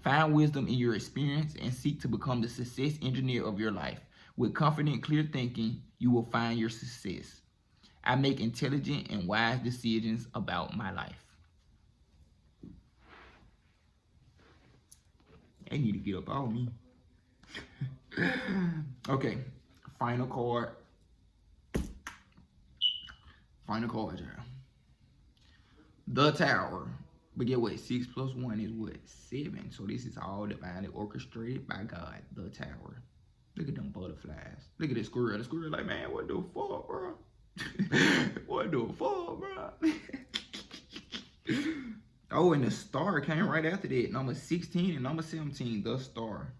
Find wisdom in your experience and seek to become the success engineer of your life. With confident, clear thinking, you will find your success. I make intelligent and wise decisions about my life. They need to get up on me. Okay, final card. Final card, y'all. The Tower. But get what? 6 plus 1 is what? 7. So this is all divinely orchestrated by God. The Tower. Look at them butterflies. Look at this squirrel. The squirrel like, man, what the fuck, bro? What the fuck, bro? Oh, and the star came right after that. Number 16 and number 17, the star.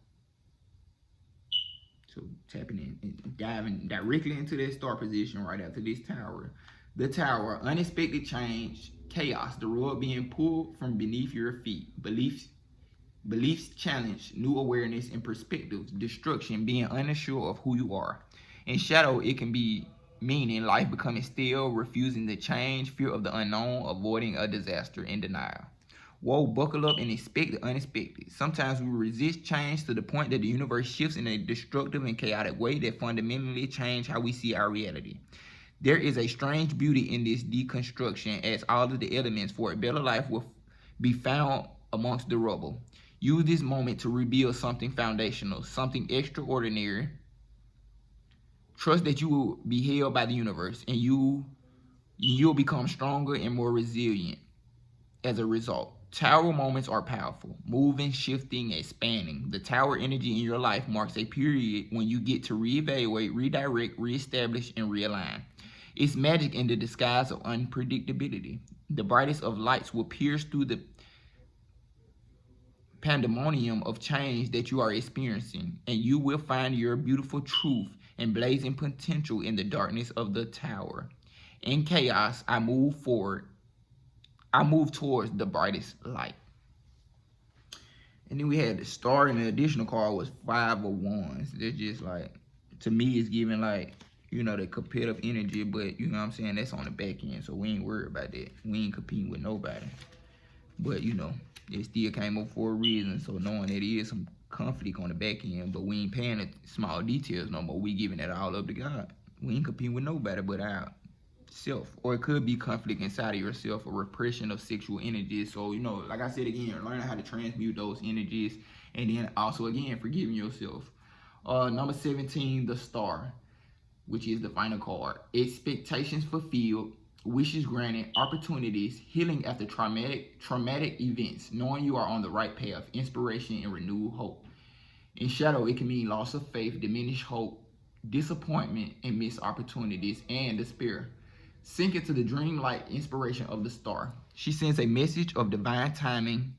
So tapping in and diving directly into that star position right after this tower. The Tower, unexpected change, chaos, the rug being pulled from beneath your feet. Beliefs challenge, new awareness and perspectives, destruction, being unsure of who you are. In shadow, it can be meaning life becoming still, refusing to change, fear of the unknown, avoiding a disaster, and denial. Whoa, buckle up and expect the unexpected. Sometimes we resist change to the point that the universe shifts in a destructive and chaotic way that fundamentally changes how we see our reality. There is a strange beauty in this deconstruction, as all of the elements for a better life will be found amongst the rubble. Use this moment to rebuild something foundational, something extraordinary. Trust that you will be held by the universe, and you'll become stronger and more resilient as a result. Tower moments are powerful, moving, shifting, expanding. The tower energy in your life marks a period when you get to reevaluate, redirect, reestablish, and realign. It's magic in the disguise of unpredictability. The brightest of lights will pierce through the pandemonium of change that you are experiencing, and you will find your beautiful truth and blazing potential in the darkness of the tower. In chaos, I move forward. I move towards the brightest light. And then we had the star, and the additional card was 5 of Wands. They're just like, to me, it's giving like, you know, the competitive energy, but you know what I'm saying? That's on the back end, so we ain't worried about that. We ain't competing with nobody. But, you know, it still came up for a reason, so knowing that it is some conflict on the back end, but we ain't paying the small details no more. We giving that all up to God. We ain't competing with nobody but our self. Or it could be conflict inside of yourself, or repression of sexual energies. So, you know, like I said again, learning how to transmute those energies, and then also, again, forgiving yourself. Number 17, the star, which is the final card. Expectations fulfilled, wishes granted, opportunities, healing after traumatic events, knowing you are on the right path, inspiration and renewed hope. In shadow, it can mean loss of faith, diminished hope, disappointment, and missed opportunities, and despair. Sink into the dreamlike inspiration of the star. She sends a message of divine timing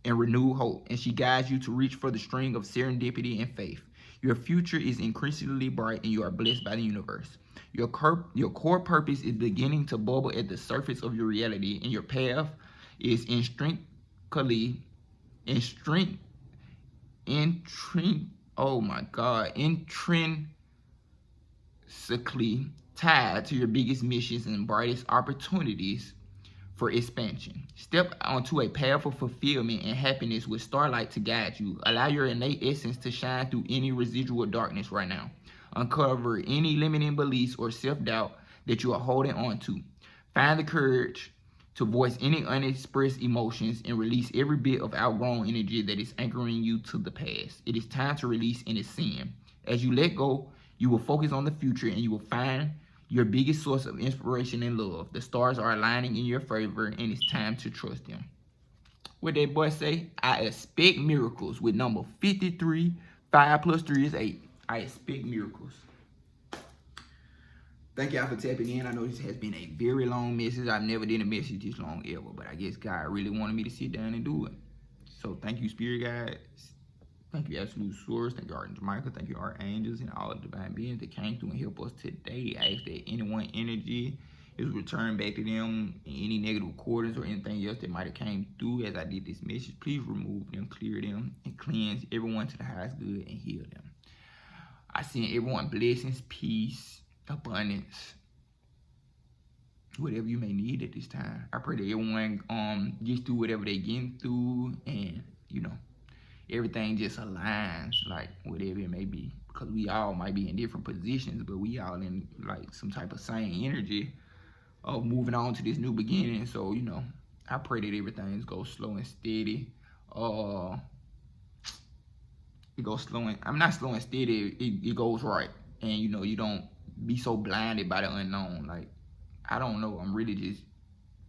and renewed hope, and she guides you to reach for the string of serendipity and faith. Your future is increasingly bright, and you are blessed by the universe. Your core purpose is beginning to bubble at the surface of your reality, and your path is intrinsically tied to your biggest missions and brightest opportunities for expansion. Step onto a path of fulfillment and happiness with starlight to guide you. Allow your innate essence to shine through any residual darkness right now. Uncover any limiting beliefs or self-doubt that you are holding on to. Find the courage to voice any unexpressed emotions and release every bit of outgrown energy that is anchoring you to the past. It is time to release and ascend. As you let go, you will focus on the future, and you will find your biggest source of inspiration and love. The stars are aligning in your favor, and it's time to trust them. What that boy say? I expect miracles. With number 53, 5 plus 3 is 8. I expect miracles. Thank y'all for tapping in. I know this has been a very long message. I've never did a message this long ever, but I guess God really wanted me to sit down and do it. So thank you, Spirit Guides. Thank you, Absolute Source. Thank you, Archangel Michael. Thank you, Archangels, and all the divine beings that came through and helped us today. I ask that anyone energy is returned back to them, and any negative recordings or anything else that might have came through as I did this message, please remove them, clear them, and cleanse everyone to the highest good and heal them. I send everyone blessings, peace, abundance, whatever you may need at this time. I pray that everyone gets through whatever they're getting through, and you know, everything just aligns, like whatever it may be, because we all might be in different positions, but we all in like some type of same energy of moving on to this new beginning. So, you know, I pray that everything goes slow and steady. It goes slow and, I'm not slow and steady, it goes right. And, you know, you don't be so blinded by the unknown. Like, I don't know. I'm really just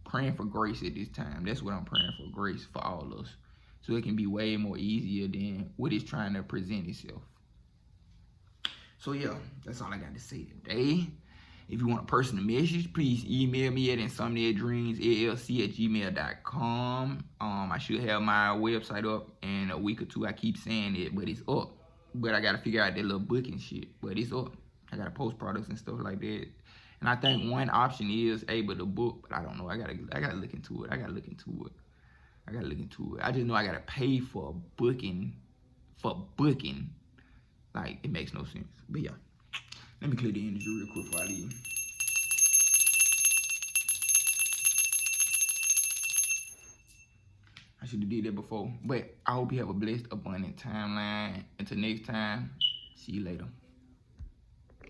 praying for grace at this time. That's what I'm praying for, grace for all of us. So it can be way more easier than what it's trying to present itself. So yeah, that's all I got to say today. If you want a personal message, please email me at insomniadreamsllc@gmail.com. I should have my website up in a week or two. I keep saying it, but it's up. But I got to figure out that little booking shit. But it's up. I got to post products and stuff like that. And I think one option is able to book, but I don't know. I gotta look into it. I gotta look into it. I just know I gotta pay for booking. Like, it makes no sense. But yeah. Let me clear the energy real quick before I leave. I should have did that before. But I hope you have a blessed, abundant timeline. Until next time, see you later.